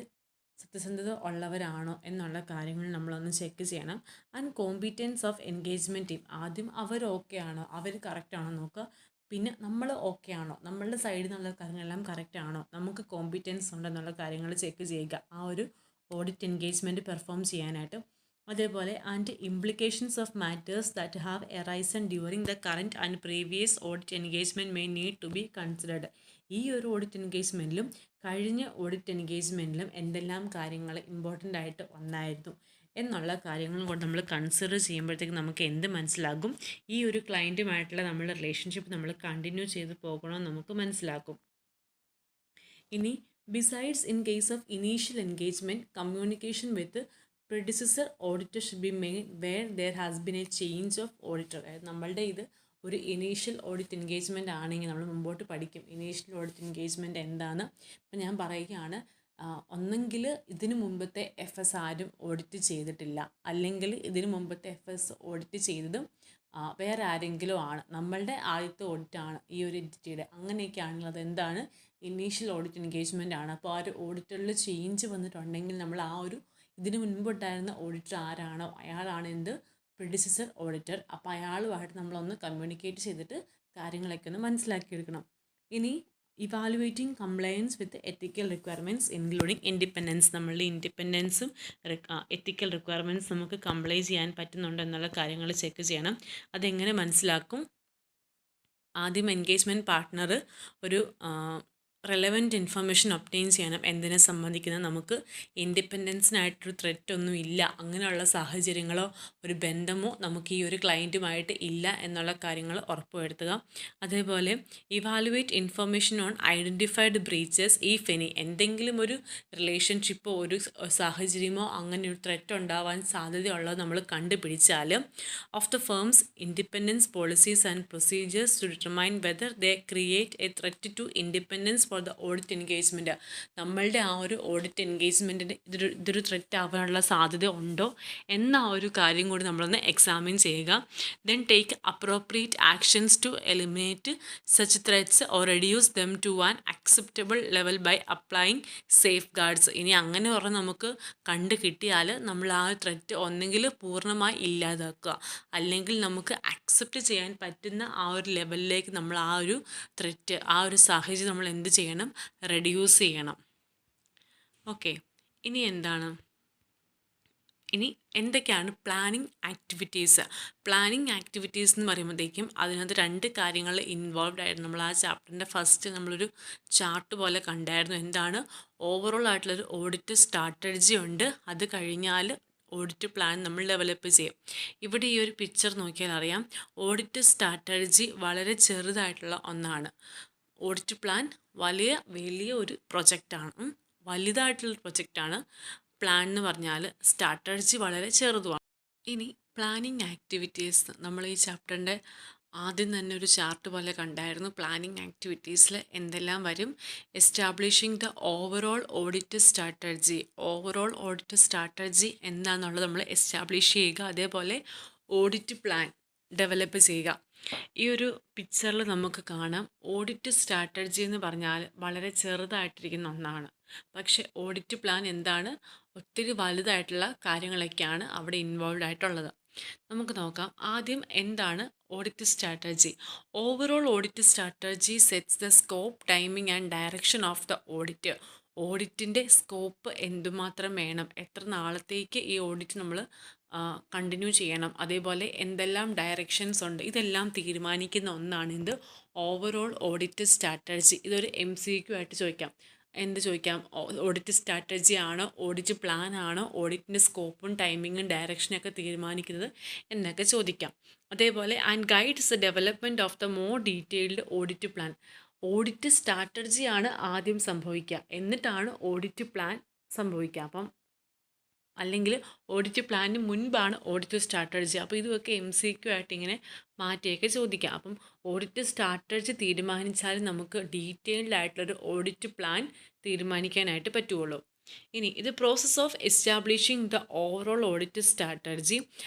സത്യസന്ധത ഉള്ളവരാണോ എന്നുള്ള കാര്യങ്ങൾ നമ്മളൊന്ന് ചെക്ക് ചെയ്യണം. And competence of engagement team, ആദ്യം അവർ ഓക്കെ ആണോ, അവർ കറക്റ്റ് ആണോ നോക്കുക. പിന്നെ നമ്മൾ ഓക്കെ ആണോ, നമ്മളുടെ സൈഡിൽ നിന്നുള്ള കാര്യങ്ങളെല്ലാം കറക്റ്റ് ആണോ, നമുക്ക് കോമ്പീറ്റൻസ് ഉണ്ടെന്നുള്ള കാര്യങ്ങൾ ചെക്ക് ചെയ്യുക ആ ഒരു ഓഡിറ്റ് എൻഗേജ്മെൻറ്റ് പെർഫോം ചെയ്യാനായിട്ട്. അതേപോലെ and implications of matters that have arisen during the current and previous audit engagement may need to be considered. ഈ ഒരു ഓഡിറ്റ് എൻഗേജ്മെൻറ്റിലും കഴിഞ്ഞ ഓഡിറ്റ് എൻഗേജ്മെൻറ്റിലും എന്തെല്ലാം കാര്യങ്ങൾ ഇമ്പോർട്ടൻ്റ് ആയിട്ട് വന്നായിരുന്നു എന്നുള്ള കാര്യങ്ങളും കൊണ്ട് നമ്മൾ കൺസിഡർ ചെയ്യുമ്പോഴത്തേക്ക് നമുക്ക് എന്ത് മനസ്സിലാകും, ഈ ഒരു ക്ലയൻറ്റുമായിട്ടുള്ള നമ്മളുടെ റിലേഷൻഷിപ്പ് നമ്മൾ കണ്ടിന്യൂ ചെയ്ത് പോകണമെന്ന് നമുക്ക് മനസ്സിലാക്കും. ഇനി besides in case of initial engagement, communication with predecessor auditor should be made where there has been a change of auditor. അതായത് നമ്മളുടെ ഇത് ഒരു ഇനീഷ്യൽ ഓഡിറ്റ് എൻഗേജ്മെൻറ്റ് ആണെങ്കിൽ നമ്മൾ മുമ്പോട്ട് പഠിക്കും ഇനീഷ്യൽ ഓഡിറ്റ് എൻഗേജ്മെൻറ്റ് എന്താണ്. ഇപ്പം ഞാൻ പറയുകയാണ്, ഒന്നെങ്കിൽ ഇതിനു മുമ്പത്തെ FS ആരും ഓഡിറ്റ് ചെയ്തിട്ടില്ല, അല്ലെങ്കിൽ ഇതിനു മുമ്പത്തെ FS ഓഡിറ്റ് ചെയ്തതും വേറെ ആരെങ്കിലും ആണ്, നമ്മളുടെ ആദ്യത്തെ ഓഡിറ്റാണ് ഈ ഒരു എൻറ്റിറ്റിയുടെ, അങ്ങനെയൊക്കെ ആണെങ്കിൽ അതെന്താണ്, ഇനീഷ്യൽ ഓഡിറ്റ് എൻഗേജ്മെൻ്റ് ആണ്. അപ്പോൾ ആ ഒരു ഓഡിറ്ററിൽ ചേഞ്ച് വന്നിട്ടുണ്ടെങ്കിൽ നമ്മൾ ആ ഒരു ഇതിനു മുൻപുണ്ടായിരുന്ന ഓഡിറ്റർ ആരാണോ അയാളാണ് എന്ത്, പ്രെഡിസസർ ഓഡിറ്റർ. അപ്പോൾ അയാളുമായിട്ട് നമ്മളൊന്ന് കമ്മ്യൂണിക്കേറ്റ് ചെയ്തിട്ട് കാര്യങ്ങളൊക്കെ ഒന്ന് മനസ്സിലാക്കിയെടുക്കണം. ഇനി ഇവാലുവേറ്റിംഗ് കംപ്ലയൻസ് വിത്ത് എത്തിക്കൽ റിക്വയർമെൻറ്റ്സ് ഇൻക്ലൂഡിങ് ഇൻഡിപെൻഡൻസ്. നമ്മളുടെ ഇൻഡിപെൻഡൻസും എത്തിക്കൽ റിക്വയർമെൻറ്റ്സ് നമുക്ക് കംപ്ലൈ ചെയ്യാൻ പറ്റുന്നുണ്ടോ എന്നുള്ള കാര്യങ്ങൾ ചെക്ക് ചെയ്യണം. അതെങ്ങനെ മനസ്സിലാക്കും, ആദ്യം എൻഗേജ്മെൻറ്റ് പാർട്ട്ണർ ഒരു റെലവൻറ്റ് ഇൻഫർമേഷൻ ഒബ്റ്റെയിൻ ചെയ്യാനും എന്തിനെ സംബന്ധിക്കുന്ന നമുക്ക് ഇൻഡിപെൻഡൻസിനായിട്ടൊരു ത്രെറ്റ് ഒന്നും ഇല്ല, അങ്ങനെയുള്ള സാഹചര്യങ്ങളോ ഒരു ബന്ധമോ നമുക്ക് ഈ ഒരു ക്ലയൻറ്റുമായിട്ട് ഇല്ല എന്നുള്ള കാര്യങ്ങൾ ഉറപ്പുവരുത്തുക. അതേപോലെ evaluate information on identified breaches if any, എന്തെങ്കിലും ഒരു റിലേഷൻഷിപ്പോ ഒരു സാഹചര്യമോ അങ്ങനെ ഒരു ത്രെറ്റ് ഉണ്ടാവാൻ സാധ്യതയുള്ളത് നമ്മൾ കണ്ടുപിടിച്ചാൽ of the firm's independence policies and procedures to determine whether they create a threat to independence for the audit engagement, നമ്മളുടെ ആ ഒരു ഓഡിറ്റ് എൻഗേജ്മെൻറ്റിന് ഇതൊരു ത്രെറ്റ് ആവാനുള്ള സാധ്യത ഉണ്ടോ എന്ന ആ ഒരു കാര്യം കൂടി നമ്മളൊന്ന് എക്സാമിൻ ചെയ്യുക. Then take appropriate actions to eliminate such threats or reduce them to an acceptable level by applying safeguards. ഇനി അങ്ങനെ പറഞ്ഞ് നമുക്ക് കണ്ടു കിട്ടിയാൽ നമ്മൾ ആ ത്രെറ്റ് ഒന്നെങ്കിൽ പൂർണ്ണമായി ഇല്ലാതാക്കുക, അല്ലെങ്കിൽ നമുക്ക് അക്സെപ്റ്റ് ചെയ്യാൻ പറ്റുന്ന ആ ഒരു ലെവലിലേക്ക് നമ്മൾ ആ ഒരു ത്രെറ്റ്, ആ ഒരു സാഹചര്യം നമ്മൾ എന്ത് ചെയ്യണം, റെഡ്യൂസ് ചെയ്യണം. ഓക്കെ, ഇനി എന്തൊക്കെയാണ് പ്ലാനിങ് ആക്ടിവിറ്റീസ്? പ്ലാനിങ് ആക്ടിവിറ്റീസ് എന്ന് പറയുമ്പോഴത്തേക്കും അതിനകത്ത് 2 കാര്യങ്ങൾ ഇൻവോൾവ് ആയിരുന്നു. നമ്മൾ ആ ചാപ്റ്ററിൻ്റെ ഫസ്റ്റ് നമ്മളൊരു ചാർട്ട് പോലെ കണ്ടായിരുന്നു. എന്താണ്? ഓവറോൾ ആയിട്ടുള്ളൊരു ഓഡിറ്റ് സ്ട്രാറ്റജി ഉണ്ട്, അത് കഴിഞ്ഞാൽ ഓഡിറ്റ് പ്ലാൻ നമ്മൾ ഡെവലപ്പ് ചെയ്യും. ഇവിടെ ഈ ഒരു പിക്ചർ നോക്കിയാൽ അറിയാം, ഓഡിറ്റ് സ്ട്രാറ്റജി വളരെ ചെറുതായിട്ടുള്ള ഒന്നാണ്. ഓഡിറ്റ് പ്ലാൻ വലിയ ഒരു പ്രൊജക്റ്റാണ്, വലുതായിട്ടുള്ളൊരു പ്രൊജക്റ്റാണ്. പ്ലാൻ എന്ന് പറഞ്ഞാൽ സ്ട്രാറ്റജി വളരെ ചെറുതുമാണ്. ഇനി പ്ലാനിങ് ആക്ടിവിറ്റീസ് നമ്മൾ ഈ ചാപ്റ്ററിൻ്റെ ആദ്യം തന്നെ ഒരു ചാർട്ട് പോലെ കണ്ടായിരുന്നു. പ്ലാനിങ് ആക്ടിവിറ്റീസിൽ എന്തെല്ലാം വരും? Establishing the overall audit strategy. Overall audit strategy എന്താണെന്നുള്ളത് നമ്മൾ എസ്റ്റാബ്ലിഷ് ചെയ്യുക. അതേപോലെ ഓഡിറ്റ് പ്ലാൻ ഡെവലപ്പ് ചെയ്യുക. ഈ ഒരു പിക്ചറിൽ നമുക്ക് കാണാം, ഓഡിറ്റ് സ്ട്രാറ്റജി എന്ന് പറഞ്ഞാൽ വളരെ ചെറുതായിട്ടിരിക്കുന്ന ഒന്നാണ്. പക്ഷേ ഓഡിറ്റ് പ്ലാൻ എന്താണ്? ഒത്തിരി വലുതായിട്ടുള്ള കാര്യങ്ങളൊക്കെയാണ് അവിടെ ഇൻവോൾവ് ആയിട്ടുള്ളത്. നമുക്ക് നോക്കാം. ആദ്യം എന്താണ് audit strategy? Overall audit strategy sets the scope, timing and direction of the audit. ഓഡിറ്റിൻ്റെ സ്കോപ്പ് എന്തുമാത്രം വേണം, എത്ര നാളത്തേക്ക് ഈ ഓഡിറ്റ് നമ്മൾ കണ്ടിന്യൂ ചെയ്യണം, അതേപോലെ എന്തെല്ലാം ഡയറക്ഷൻസ് ഉണ്ട്, ഇതെല്ലാം തീരുമാനിക്കുന്ന ഒന്നാണ് ഇത് ഓവറോൾ ഓഡിറ്റ് സ്ട്രാറ്റജി. ഇതൊരു MCQ ആയിട്ട് ചോദിക്കാം. ഓഡിറ്റ് സ്ട്രാറ്റജി ആണോ, ഓഡിറ്റ് പ്ലാൻ ആണോ, ഓഡിറ്റിൻ്റെ സ്കോപ്പും ടൈമിങ്ങും ഡയറക്ഷനൊക്കെ തീരുമാനിക്കുന്നത് എന്നൊക്കെ ചോദിക്കാം. അതേപോലെ and guides the development of the more detailed audit plan. Audit സ്ട്രാറ്റജിയാണ് ആദ്യം സംഭവിക്കുക, എന്നിട്ടാണ് ഓഡിറ്റ് പ്ലാൻ സംഭവിക്കുക. അപ്പം അല്ലെങ്കിൽ ഓഡിറ്റ് പ്ലാനിന് മുൻപാണ് ഓഡിറ്റ് സ്ട്രാറ്റജി. അപ്പോൾ ഇതൊക്കെ MCQ ആയിട്ട് ഇങ്ങനെ മാറ്റിയൊക്കെ ചോദിക്കാം. അപ്പം ഓഡിറ്റ് സ്ട്രാറ്റജി തീരുമാനിച്ചാൽ നമുക്ക് ഡീറ്റെയിൽഡ് ആയിട്ടുള്ളൊരു ഓഡിറ്റ് പ്ലാൻ തീരുമാനിക്കാനായിട്ട് പറ്റുള്ളൂ. ഇനി ഇത് process of establishing the overall audit strategy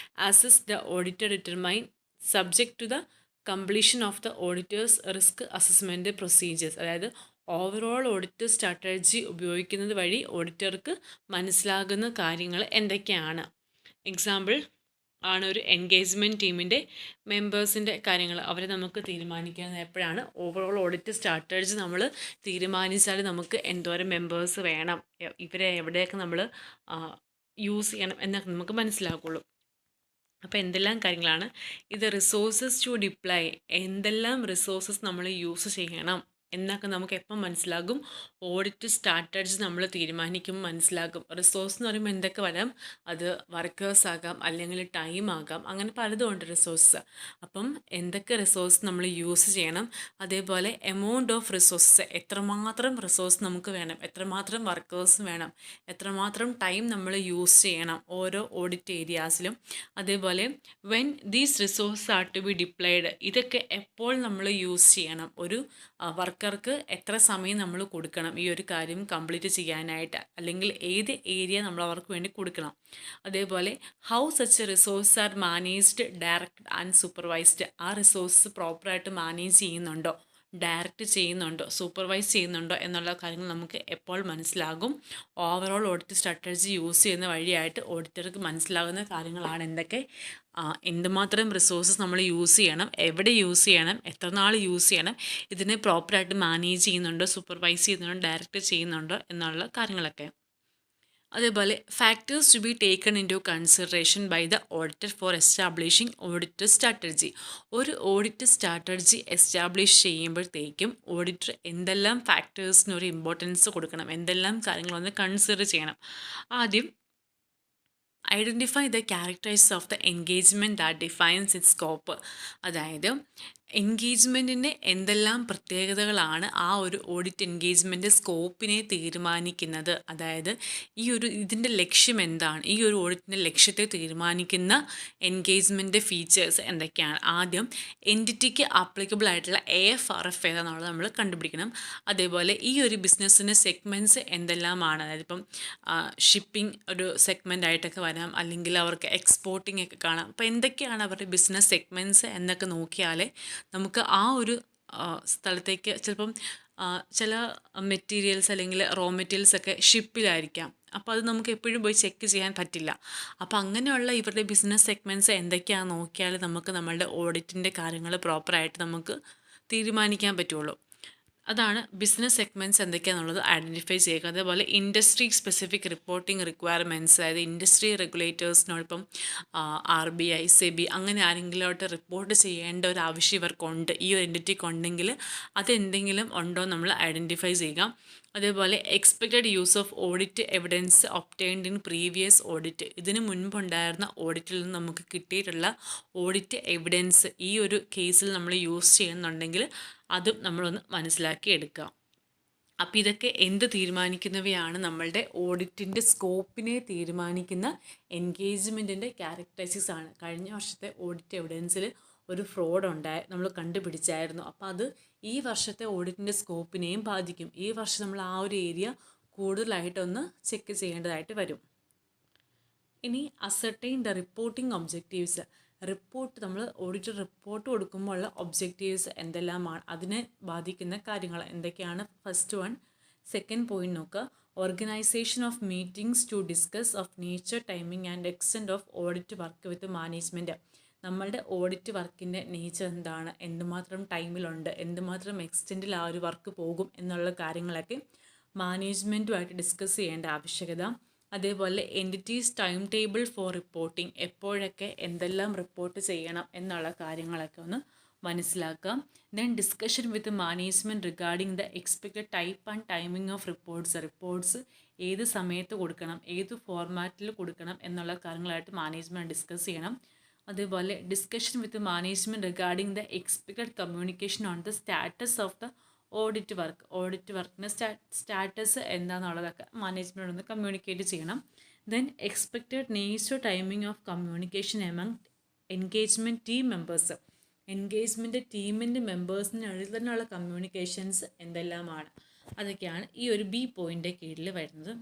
assess the auditor determine subject to the completion of the auditor's risk assessment procedures. അതായത് ഓവറോൾ ഓഡിറ്റ് സ്ട്രാറ്റജി ഉപയോഗിക്കുന്നത് വഴി ഓഡിറ്റർക്ക് മനസ്സിലാകുന്ന കാര്യങ്ങൾ എന്തൊക്കെയാണ്? എക്സാമ്പിൾ ആണ് ഒരു എൻഗേജ്മെൻറ്റ് ടീമിൻ്റെ മെമ്പേഴ്സിൻ്റെ കാര്യങ്ങൾ. അവരെ നമുക്ക് തീരുമാനിക്കുന്നത് എപ്പോഴാണ്? ഓവറോൾ ഓഡിറ്റ് സ്ട്രാറ്റജി നമ്മൾ തീരുമാനിച്ചാൽ നമുക്ക് എന്തോരം മെമ്പേഴ്സ് വേണം, ഇവരെ എവിടെയൊക്കെ നമ്മൾ യൂസ് ചെയ്യണം എന്നൊക്കെ നമുക്ക് മനസ്സിലാക്കുള്ളൂ. അപ്പോൾ എന്തെല്ലാം കാര്യങ്ങളാണ് ഇത്? റിസോഴ്സസ് ടു ഡിപ്ലൈ, എന്തെല്ലാം റിസോഴ്സസ് നമ്മൾ യൂസ് ചെയ്യണം എന്നൊക്കെ നമുക്ക് എപ്പം മനസ്സിലാകും? ഓഡിറ്റ് സ്ട്രാറ്റജി നമ്മൾ തീരുമാനിക്കുമ്പോൾ മനസ്സിലാകും. റിസോഴ്സ് എന്ന് പറയുമ്പോൾ എന്തൊക്കെ വരാം? അത് വർക്കേഴ്സ് ആകാം, അല്ലെങ്കിൽ ടൈം ആകാം, അങ്ങനെ പലതും ഉണ്ട് റിസോഴ്സ്. അപ്പം എന്തൊക്കെ റിസോഴ്സ് നമ്മൾ യൂസ് ചെയ്യണം, അതേപോലെ എമൗണ്ട് ഓഫ് റിസോഴ്സസ്, എത്രമാത്രം റിസോഴ്സ് നമുക്ക് വേണം, എത്രമാത്രം വർക്കേഴ്സ് വേണം, എത്രമാത്രം ടൈം നമ്മൾ യൂസ് ചെയ്യണം ഓരോ ഓഡിറ്റ് ഏരിയാസിലും. അതേപോലെ when these resource are to be deployed, ഇതൊക്കെ എപ്പോൾ നമ്മൾ യൂസ് ചെയ്യണം, ഒരു വർക്കർക്ക് എത്ര സമയം നമ്മൾ കൊടുക്കണം ഈ ഒരു കാര്യം കംപ്ലീറ്റ് ചെയ്യാനായിട്ട്, അല്ലെങ്കിൽ ഏത് ഏരിയ നമ്മൾ അവർക്ക് വേണ്ടി കൊടുക്കണം. അതേപോലെ how such resource R managed, direct and supervised. ആ റിസോഴ്സ് പ്രോപ്പറായിട്ട് മാനേജ് ചെയ്യുന്നുണ്ടോ, ഡയറക്റ്റ് ചെയ്യുന്നുണ്ടോ, സൂപ്പർവൈസ് ചെയ്യുന്നുണ്ടോ എന്നുള്ള കാര്യങ്ങൾ നമുക്ക് എപ്പോൾ മനസ്സിലാകും? ഓവറോൾ ഓഡിറ്റ് സ്ട്രാറ്റജി യൂസ് ചെയ്യുന്ന വഴിയായിട്ട് ഓഡിറ്റർക്ക് മനസ്സിലാകുന്ന കാര്യങ്ങളാണ് എന്തൊക്കെ? എന്തുമാത്രം റിസോഴ്സസ് നമ്മൾ യൂസ് ചെയ്യണം, എവിടെ യൂസ് ചെയ്യണം, എത്ര നാൾ യൂസ് ചെയ്യണം, ഇതിനെ പ്രോപ്പറായിട്ട് മാനേജ് ചെയ്യുന്നുണ്ടോ, സൂപ്പർവൈസ് ചെയ്യുന്നുണ്ടോ, ഡയറക്റ്റ് ചെയ്യുന്നുണ്ടോ എന്നുള്ള കാര്യങ്ങളൊക്കെ. അതേപോലെ factors to be taken into consideration by the auditor for establishing audit strategy. ഒരു ഓഡിറ്റ് സ്ട്രാറ്റജി എസ്റ്റാബ്ലിഷ് ചെയ്യുമ്പോഴത്തേക്കും ഓഡിറ്റർ എന്തെല്ലാം ഫാക്ടേഴ്സിന് ഒരു ഇമ്പോർട്ടൻസ് കൊടുക്കണം, എന്തെല്ലാം കാര്യങ്ങളൊന്ന് കൺസിഡർ ചെയ്യണം. ആദ്യം identify the characters of the engagement that defines it scope. അതായത് എൻഗേജ്മെൻറ്റിൻ്റെ എന്തെല്ലാം പ്രത്യേകതകളാണ് ആ ഒരു ഓഡിറ്റ് എൻഗേജ്മെൻറ്റ് സ്കോപ്പിനെ തീരുമാനിക്കുന്നത്. അതായത് ഇതിൻ്റെ ലക്ഷ്യം എന്താണ്, ഈ ഒരു ഓഡിറ്റിൻ്റെ ലക്ഷ്യത്തെ തീരുമാനിക്കുന്ന എൻഗേജ്മെൻറ്റ് ഫീച്ചേഴ്സ് എന്തൊക്കെയാണ്. ആദ്യം എൻറ്റിറ്റിക്ക് ആപ്ലിക്കബിൾ ആയിട്ടുള്ള AFRF ഏതാണെന്നുള്ളത് നമ്മൾ കണ്ടുപിടിക്കണം. അതേപോലെ ഈ ഒരു ബിസിനസ്സിൻ്റെ സെഗ്മെൻറ്റ്സ് എന്തെല്ലാമാണ്. അതായത് ഇപ്പം ഷിപ്പിംഗ് ഒരു സെഗ്മെൻ്റ് ആയിട്ടൊക്കെ വരാം, അല്ലെങ്കിൽ അവർക്ക് എക്സ്പോർട്ടിംഗ് ഒക്കെ കാണാം. അപ്പോൾ എന്തൊക്കെയാണ് അവരുടെ ബിസിനസ് സെഗ്മെൻറ്റ്സ് എന്നൊക്കെ നോക്കിയാലേ നമുക്ക് ആ ഒരു സ്ഥലത്തേക്ക് ചിലപ്പം ചില മെറ്റീരിയൽസ് അല്ലെങ്കിൽ റോ മെറ്റീരിയൽസ് ഒക്കെ ഷിപ്പിലായിരിക്കാം. അപ്പോൾ അത് നമുക്ക് എപ്പോഴും പോയി ചെക്ക് ചെയ്യാൻ പറ്റില്ല. അപ്പോൾ അങ്ങനെയുള്ള ഇവരുടെ ബിസിനസ് സെഗ്മെൻറ്റ്സ് എന്തൊക്കെയാണെന്ന് നോക്കിയാൽ നമുക്ക് നമ്മളുടെ ഓഡിറ്റിൻ്റെ കാര്യങ്ങൾ പ്രോപ്പറായിട്ട് നമുക്ക് തീരുമാനിക്കാൻ പറ്റുള്ളൂ. അതാണ് ബിസിനസ് സെഗ്മെൻറ്റ്സ് എന്തൊക്കെയാണെന്നുള്ളത് ഐഡൻറ്റിഫൈ ചെയ്യുക. അതേപോലെ ഇൻഡസ്ട്രി സ്പെസിഫിക് റിപ്പോർട്ടിംഗ് റിക്വയർമെൻറ്റ്സ്, അതായത് ഇൻഡസ്ട്രി റെഗുലേറ്റേഴ്സിനോടൊപ്പം RBI, SEBI അങ്ങനെ ആരെങ്കിലുമായിട്ട് റിപ്പോർട്ട് ചെയ്യേണ്ട ഒരു ആവശ്യം ഇവർക്കുണ്ട്, ഈ ഒരു എൻറ്റിറ്റിക്ക് ഉണ്ടെങ്കിൽ അതെന്തെങ്കിലും ഉണ്ടോ നമ്മൾ ഐഡൻറ്റിഫൈ ചെയ്യുക. അതേപോലെ expected use of audit evidence obtained in previous audit. ഇതിന് മുൻപുണ്ടായിരുന്ന ഓഡിറ്റിൽ നിന്ന് നമുക്ക് കിട്ടിയിട്ടുള്ള ഓഡിറ്റ് എവിഡൻസ് ഈ ഒരു കേസിൽ നമ്മൾ യൂസ് ചെയ്യുന്നുണ്ടെങ്കിൽ അതും നമ്മളൊന്ന് മനസ്സിലാക്കി എടുക്കുക. അപ്പോൾ ഇതൊക്കെ എന്ത് തീരുമാനിക്കുന്നവയാണ്, നമ്മളുടെ ഓഡിറ്റിൻ്റെ സ്കോപ്പിനെ തീരുമാനിക്കുന്ന എൻഗേജ്മെൻറ്റിൻ്റെ ക്യാരക്ടറിസ്റ്റിക്സ് ആണ്. കഴിഞ്ഞ വർഷത്തെ ഓഡിറ്റ് എവിഡൻസിൽ ഒരു ഫ്രോഡ് നമ്മൾ കണ്ടുപിടിച്ചായിരുന്നു. അപ്പോൾ അത് ഈ വർഷത്തെ ഓഡിറ്റിൻ്റെ സ്കോപ്പിനെയും ബാധിക്കും. ഈ വർഷം നമ്മൾ ആ ഒരു ഏരിയ കൂടുതലായിട്ടൊന്ന് ചെക്ക് ചെയ്യേണ്ടതായിട്ട് വരും. ഇനി അസർട്ടൈൻ ദ റിപ്പോർട്ടിംഗ് ഒബ്ജക്റ്റീവ്സ്. നമ്മൾ ഓഡിറ്റർ റിപ്പോർട്ട് കൊടുക്കുമ്പോൾ ഉള്ള ഒബ്ജക്റ്റീവ്സ് എന്തെല്ലാമാണ്, അതിനെ ബാധിക്കുന്ന കാര്യങ്ങൾ എന്തൊക്കെയാണ്. ഫസ്റ്റ് വൺ, സെക്കൻഡ് പോയിന്റ് നോക്കുക. Organisation of meetings to discuss of nature, timing and extent of audit work with management. നമ്മളുടെ ഓഡിറ്റ് വർക്കിൻ്റെ നേച്ചർ എന്താണ്, എന്തുമാത്രം ടൈമിലുണ്ട്, എന്തുമാത്രം എക്സ്റ്റെൻറ്റിൽ ആ ഒരു വർക്ക് പോകും എന്നുള്ള കാര്യങ്ങളൊക്കെ മാനേജ്മെൻറ്റുമായിട്ട് ഡിസ്കസ് ചെയ്യേണ്ട ആവശ്യകത. അതേപോലെ entity's time table for reporting, എപ്പോഴൊക്കെ എന്തെല്ലാം റിപ്പോർട്ട് ചെയ്യണം എന്നുള്ള കാര്യങ്ങളൊക്കെ ഒന്ന് മനസ്സിലാക്കാം. Then discussion with management regarding the expected type and timing of reports ഏത് സമയത്ത് കൊടുക്കണം, ഏത് ഫോർമാറ്റിൽ കൊടുക്കണം എന്നുള്ള കാര്യങ്ങളായിട്ട് മാനേജ്മെൻറ്റ് ഡിസ്കസ് ചെയ്യണം. അതേപോലെ discussion with management regarding the expected communication on the status of the audit വർക്കിൻ്റെ സ്റ്റാറ്റസ് എന്താണെന്നുള്ളതൊക്കെ മാനേജ്മെൻറ്റ് ഒന്ന് കമ്മ്യൂണിക്കേറ്റ് ചെയ്യണം. Then expected nature, timing of communication among engagement team members. Engagement ടീമിൻ്റെ മെമ്പേഴ്സിനുള്ളിൽ തന്നെയുള്ള കമ്മ്യൂണിക്കേഷൻസ് എന്തെല്ലാമാണ്, അതൊക്കെയാണ് ഈ ഒരു B പോയിൻ്റെ കീഴിൽ വരുന്നത്.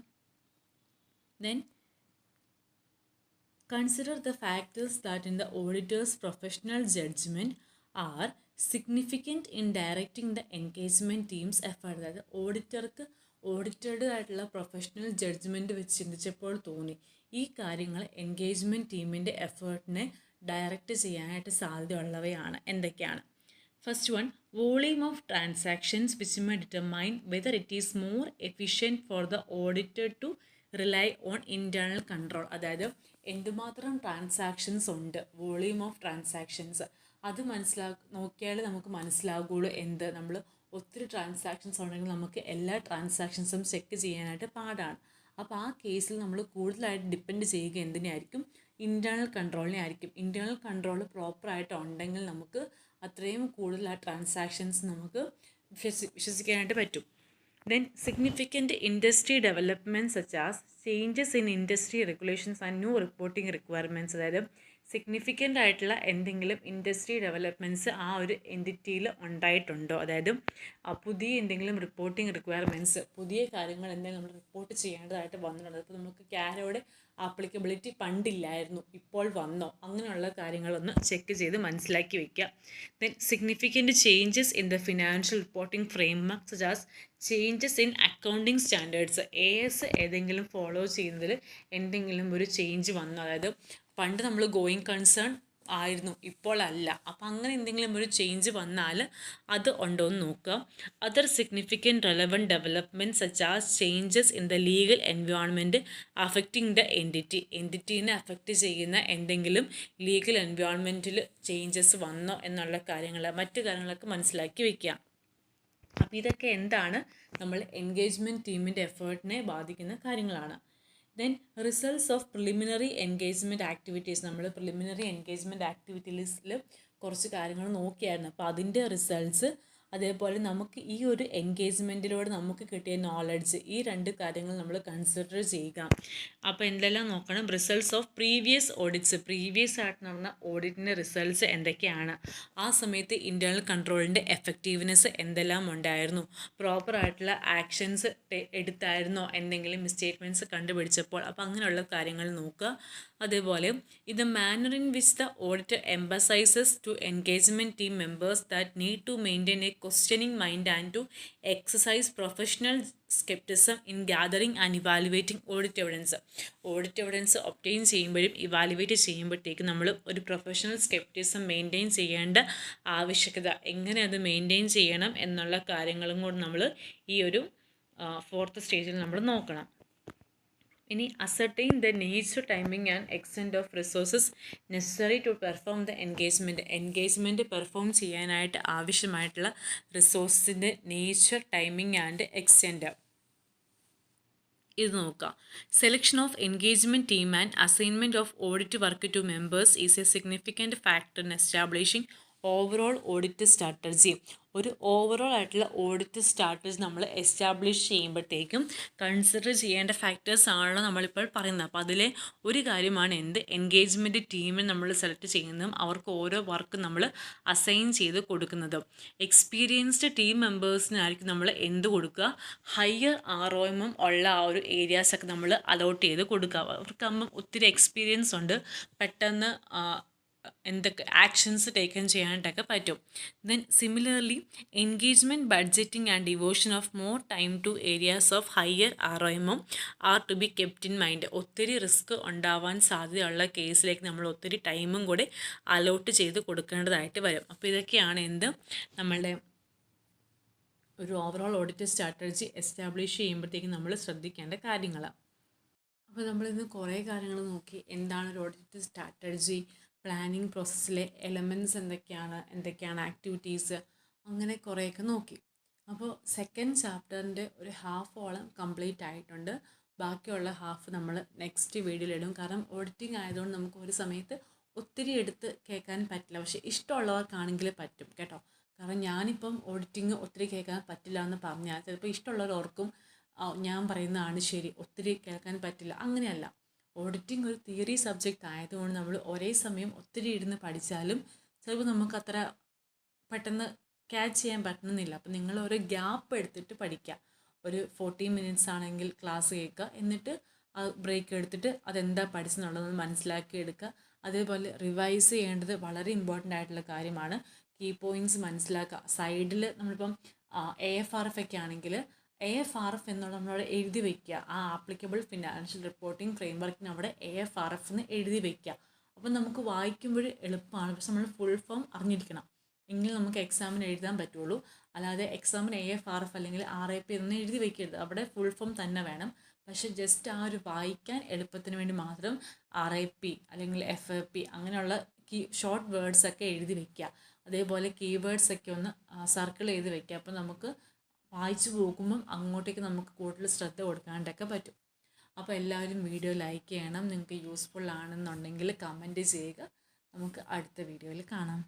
Then consider the factors that in the auditor's professional judgement are significant in directing the engagement team's effort. അതായത് ഓഡിറ്ററുടേതായിട്ടുള്ള പ്രൊഫഷണൽ ജഡ്ജ്മെൻറ്റ് വെച്ച് ചിന്തിച്ചപ്പോൾ തോന്നി ഈ കാര്യങ്ങൾ എൻഗേജ്മെൻറ്റ് ടീമിൻ്റെ എഫേർട്ടിനെ ഡയറക്റ്റ് ചെയ്യാനായിട്ട് സാധ്യതയുള്ളവയാണ്. എന്തൊക്കെയാണ്? First one, volume of transactions which may determine whether it is more efficient for the auditor to rely on internal control. അതായത് എന്തുമാത്രം ട്രാൻസാക്ഷൻസ് ഉണ്ട്, വോളിയം ഓഫ് ട്രാൻസാക്ഷൻസ് അത് നോക്കിയാൽ നമുക്ക് മനസ്സിലാകുള്ളൂ നമ്മൾ ഒത്തിരി ട്രാൻസാക്ഷൻസ് ഉണ്ടെങ്കിൽ നമുക്ക് എല്ലാ ട്രാൻസാക്ഷൻസും ചെക്ക് ചെയ്യാനായിട്ട് പാടാണ്. അപ്പോൾ ആ കേസിൽ നമ്മൾ കൂടുതലായിട്ട് ഡിപ്പെൻഡ് ചെയ്യുക എന്തിനായിരിക്കും, ഇൻറ്റേർണൽ കൺട്രോളിനെ ആയിരിക്കും. ഇൻറ്റേർണൽ കൺട്രോൾ പ്രോപ്പറായിട്ട് ഉണ്ടെങ്കിൽ നമുക്ക് അത്രയും കൂടുതൽ ആ ട്രാൻസാക്ഷൻസ് നമുക്ക് വിശ്വസിക്കാനായിട്ട് പറ്റും. Then significant industry development such as changes in industry regulations and new reporting requirements. അതായത് സിഗ്നിഫിക്കൻ്റ് ആയിട്ടുള്ള എന്തെങ്കിലും ഇൻഡസ്ട്രി ഡെവലപ്മെൻറ്റ്സ് ആ ഒരു എൻറ്റിറ്റിയിൽ ഉണ്ടായിട്ടുണ്ടോ, അതായത് പുതിയ എന്തെങ്കിലും റിപ്പോർട്ടിംഗ് റിക്വയർമെൻറ്റ്സ്, പുതിയ കാര്യങ്ങൾ എന്തെങ്കിലും നമ്മൾ റിപ്പോർട്ട് ചെയ്യേണ്ടതായിട്ട് വന്നിട്ടുണ്ട്. അപ്പോൾ നമുക്ക് ക്യാരയുടെ ആപ്ലിക്കബിലിറ്റി പണ്ടില്ലായിരുന്നു, ഇപ്പോൾ വന്നോ, അങ്ങനെയുള്ള കാര്യങ്ങളൊന്ന് ചെക്ക് ചെയ്ത് മനസ്സിലാക്കി വയ്ക്കുക. Then significant changes in the financial reporting framework such as changes in accounting standards. AS ഏതെങ്കിലും ഫോളോ ചെയ്യുന്നതിൽ എന്തെങ്കിലും ഒരു ചേഞ്ച് വന്നു, അതായത് പണ്ട് നമ്മൾ ഗോയിങ് കൺസേൺ ആയിരുന്നു, ഇപ്പോൾ അല്ല. അപ്പം അങ്ങനെ എന്തെങ്കിലും ഒരു ചേഞ്ച് വന്നാൽ അത് ഉണ്ടോ എന്ന് നോക്കുക. Other significant relevant development such as changes in the legal environment affecting the എൻറ്റിറ്റീനെ അഫക്റ്റ് ചെയ്യുന്ന എന്തെങ്കിലും ലീഗൽ എൻവയോൺമെൻറ്റിൽ ചേഞ്ചസ് വന്നോ എന്നുള്ള കാര്യങ്ങൾ, മറ്റു കാര്യങ്ങളൊക്കെ മനസ്സിലാക്കി വയ്ക്കുക. അപ്പോൾ ഇതൊക്കെ എന്താണ്, നമ്മൾ എൻഗേജ്മെൻറ്റ് ടീമിൻ്റെ എഫേർട്ടിനെ ബാധിക്കുന്ന കാര്യങ്ങളാണ്. Then results of preliminary engagement activities. നമ്മൾ പ്രിലിമിനറി എൻഗേജ്മെൻറ്റ് ആക്ടിവിറ്റീസിൽ കുറച്ച് കാര്യങ്ങൾ നോക്കിയായിരുന്നു. അപ്പോൾ അതിൻ്റെ റിസൾട്ട്സ്, അതേപോലെ നമുക്ക് ഈ ഒരു എൻഗേജ്മെൻറ്റിലൂടെ നമുക്ക് കിട്ടിയ നോളജ്, ഈ രണ്ട് കാര്യങ്ങൾ നമ്മൾ കൺസിഡർ ചെയ്യുക. അപ്പോൾ എന്തെല്ലാം നോക്കണം? Results of previous audits. Previous ആയിട്ട് നടന്ന ഓഡിറ്റിൻ്റെ റിസൾട്ട്സ് എന്തൊക്കെയാണ്, ആ സമയത്ത് ഇൻറ്റേർണൽ കൺട്രോളിൻ്റെ എഫക്റ്റീവ്നെസ് എന്തെല്ലാം ഉണ്ടായിരുന്നു, പ്രോപ്പറായിട്ടുള്ള ആക്ഷൻസ് എടുത്തായിരുന്നോ എന്തെങ്കിലും മിസ്റ്റേറ്റ്മെൻറ്റ്സ് കണ്ടുപിടിച്ചപ്പോൾ. അപ്പോൾ അങ്ങനെയുള്ള കാര്യങ്ങൾ നോക്കുക. അതേപോലെ ഇത് manner in which the auditor emphasises to engagement team members that need to maintain a questioning mind and to exercise professional scepticism in gathering and evaluating audit evidence. Audit evidence obtain ചെയ്യുമ്പോഴും evaluate ചെയ്യുമ്പോഴത്തേക്കും നമ്മൾ ഒരു professional സ്കെപ്റ്റിസം maintain ചെയ്യേണ്ട ആവശ്യകത, എങ്ങനെ അത് maintain ചെയ്യണം എന്നുള്ള കാര്യങ്ങളും കൂടി നമ്മൾ ഈ ഒരു 4th സ്റ്റേജിൽ നമ്മൾ നോക്കണം. ഇനി ascertain the nature, timing and extent of resources necessary to perform the engagement perform ചെയ്യാനായിട്ട് ആവശ്യമായിട്ടുള്ള റിസോഴ്സിൻ്റെ നേച്ചർ, ടൈമിംഗ് ആൻഡ് എക്സ്റ്റെൻറ്റ് ഇത് നോക്കുക. Selection of engagement team and assignment of audit work to members is a significant factor in establishing overall audit strategy. ഒരു overall ആയിട്ടുള്ള audit strategy നമ്മൾ establish ചെയ്യുമ്പോഴത്തേക്കും consider ചെയ്യേണ്ട ഫാക്ടേഴ്സ് ആണല്ലോ നമ്മളിപ്പോൾ പറയുന്നത്. അപ്പോൾ അതിലെ ഒരു കാര്യമാണ് എൻഗേജ്മെൻറ്റ് ടീമിനെ നമ്മൾ സെലക്ട് ചെയ്യുന്നതും അവർക്ക് ഓരോ വർക്ക് നമ്മൾ അസൈൻ ചെയ്ത് കൊടുക്കുന്നതും. എക്സ്പീരിയൻസ്ഡ് ടീം മെമ്പേഴ്സിനായിരിക്കും നമ്മൾ എന്ത് കൊടുക്കുക, ഹയർ ROM ഉള്ള ആ ഒരു ഏരിയാസൊക്കെ നമ്മൾ അലോട്ട് ചെയ്ത് കൊടുക്കുക. അവർക്കാകുമ്പം ഒത്തിരി എക്സ്പീരിയൻസ് ഉണ്ട്, പെട്ടെന്ന് എന്തൊക്കെ ആക്ഷൻസ് ടേക്കൺ ചെയ്യാനായിട്ടൊക്കെ പറ്റും. Then similarly engagement budgeting and devotion of more time to areas of higher ROM are to be kept in mind. ഒത്തിരി റിസ്ക് ഉണ്ടാവാൻ സാധ്യതയുള്ള കേസിലേക്ക് നമ്മൾ ഒത്തിരി ടൈമും കൂടെ അലോട്ട് ചെയ്ത് കൊടുക്കേണ്ടതായിട്ട് വരും. അപ്പോൾ ഇതൊക്കെയാണ് നമ്മളുടെ ഒരു ഓവറോൾ ഓഡിറ്റ് സ്ട്രാറ്റജി എസ്റ്റാബ്ലിഷ് ചെയ്യുമ്പോഴത്തേക്കും നമ്മൾ ശ്രദ്ധിക്കേണ്ട കാര്യങ്ങൾ. അപ്പോൾ നമ്മളിന്ന് കുറേ കാര്യങ്ങൾ നോക്കി. എന്താണ് ഒരു ഓഡിറ്റ് സ്ട്രാറ്റജി, പ്ലാനിങ് പ്രോസസ്സിലെ എലമെൻറ്റ്സ് എന്തൊക്കെയാണ് ആക്ടിവിറ്റീസ്, അങ്ങനെ കുറേയൊക്കെ നോക്കി. അപ്പോൾ സെക്കൻഡ് ചാപ്റ്ററിൻ്റെ ഒരു ഹാഫോളം കംപ്ലീറ്റ് ആയിട്ടുണ്ട്. ബാക്കിയുള്ള ഹാഫ് നമ്മൾ നെക്സ്റ്റ് വീഡിയോയിലിടും. കാരണം ഓഡിറ്റിംഗ് ആയതുകൊണ്ട് നമുക്ക് ഒരു സമയത്ത് ഒത്തിരി എടുത്ത് കേൾക്കാൻ പറ്റില്ല. പക്ഷേ ഇഷ്ടമുള്ളവർക്കാണെങ്കിൽ പറ്റും കേട്ടോ. കാരണം ഞാനിപ്പം ഓഡിറ്റിംഗ് ഒത്തിരി കേൾക്കാൻ പറ്റില്ല എന്ന് പറഞ്ഞാൽ ചിലപ്പോൾ ഇഷ്ടമുള്ളവരോർക്കും ഞാൻ പറയുന്നതാണ് ശരി, ഒത്തിരി കേൾക്കാൻ പറ്റില്ല. അങ്ങനെയല്ല. ഓഡിറ്റിംഗ് ഒരു തിയറി സബ്ജക്റ്റ് ആയതുകൊണ്ട് നമ്മൾ ഒരേ സമയം ഒത്തിരി ഇരുന്ന് പഠിച്ചാലും ചിലപ്പോൾ നമുക്ക് അത്ര പെട്ടെന്ന് ക്യാച്ച് ചെയ്യാൻ പറ്റുന്നില്ല. അപ്പം നിങ്ങൾ ഒരു ഗ്യാപ്പ് എടുത്തിട്ട് പഠിക്കുക. ഒരു 40 മിനിറ്റ്സ് ആണെങ്കിൽ ക്ലാസ് കേൾക്കുക, എന്നിട്ട് ബ്രേക്ക് എടുത്തിട്ട് അതെന്താ പഠിച്ചെന്നുള്ളതെന്ന് മനസ്സിലാക്കി എടുക്കുക. അതേപോലെ റിവൈസ് ചെയ്യേണ്ടത് വളരെ ഇമ്പോർട്ടൻ്റ് ആയിട്ടുള്ള കാര്യമാണ്. കീ പോയിൻറ്റ്സ് മനസ്സിലാക്കുക. സൈഡിൽ നമ്മളിപ്പം AFRF ഒക്കെ ആണെങ്കിൽ AFRF എന്നുള്ള നമ്മളവിടെ എഴുതി വയ്ക്കുക. ആ ആപ്ലിക്കബിൾ ഫിനാൻഷ്യൽ റിപ്പോർട്ടിംഗ് ഫ്രെയിംവർക്കിന് അവിടെ AFRF എന്ന് എഴുതി വയ്ക്കുക. അപ്പം നമുക്ക് വായിക്കുമ്പോൾ എളുപ്പമാണ്. പക്ഷെ നമ്മൾ ഫുൾ ഫോം അറിഞ്ഞിരിക്കണം, എങ്കിൽ നമുക്ക് എക്സാമിന് എഴുതാൻ പറ്റുള്ളൂ. അല്ലാതെ എക്സാമിന് AFRF അല്ലെങ്കിൽ RAP എന്നൊന്നും എഴുതി വയ്ക്കരുത്, അവിടെ ഫുൾ ഫോം തന്നെ വേണം. പക്ഷെ ജസ്റ്റ് ആ ഒരു വായിക്കാൻ എളുപ്പത്തിന് വേണ്ടി മാത്രം RAP അല്ലെങ്കിൽ FAP അങ്ങനെയുള്ള ഷോർട്ട് വേർഡ്സൊക്കെ എഴുതി വയ്ക്കുക. അതേപോലെ കീവേഡ്സൊക്കെ ഒന്ന് സർക്കിൾ ചെയ്ത് വയ്ക്കുക. അപ്പോൾ നമുക്ക് വായിച്ചു പോകുമ്പം അങ്ങോട്ടേക്ക് നമുക്ക് കൂടുതൽ ശ്രദ്ധ കൊടുക്കാനായിട്ടൊക്കെ പറ്റും. അപ്പോൾ എല്ലാവരും വീഡിയോ ലൈക്ക് ചെയ്യണം. നിങ്ങൾക്ക് യൂസ്ഫുൾ ആണെന്നുണ്ടെങ്കിൽ കമൻറ്റ് ചെയ്യുക. നമുക്ക് അടുത്ത വീഡിയോയിൽ കാണാം.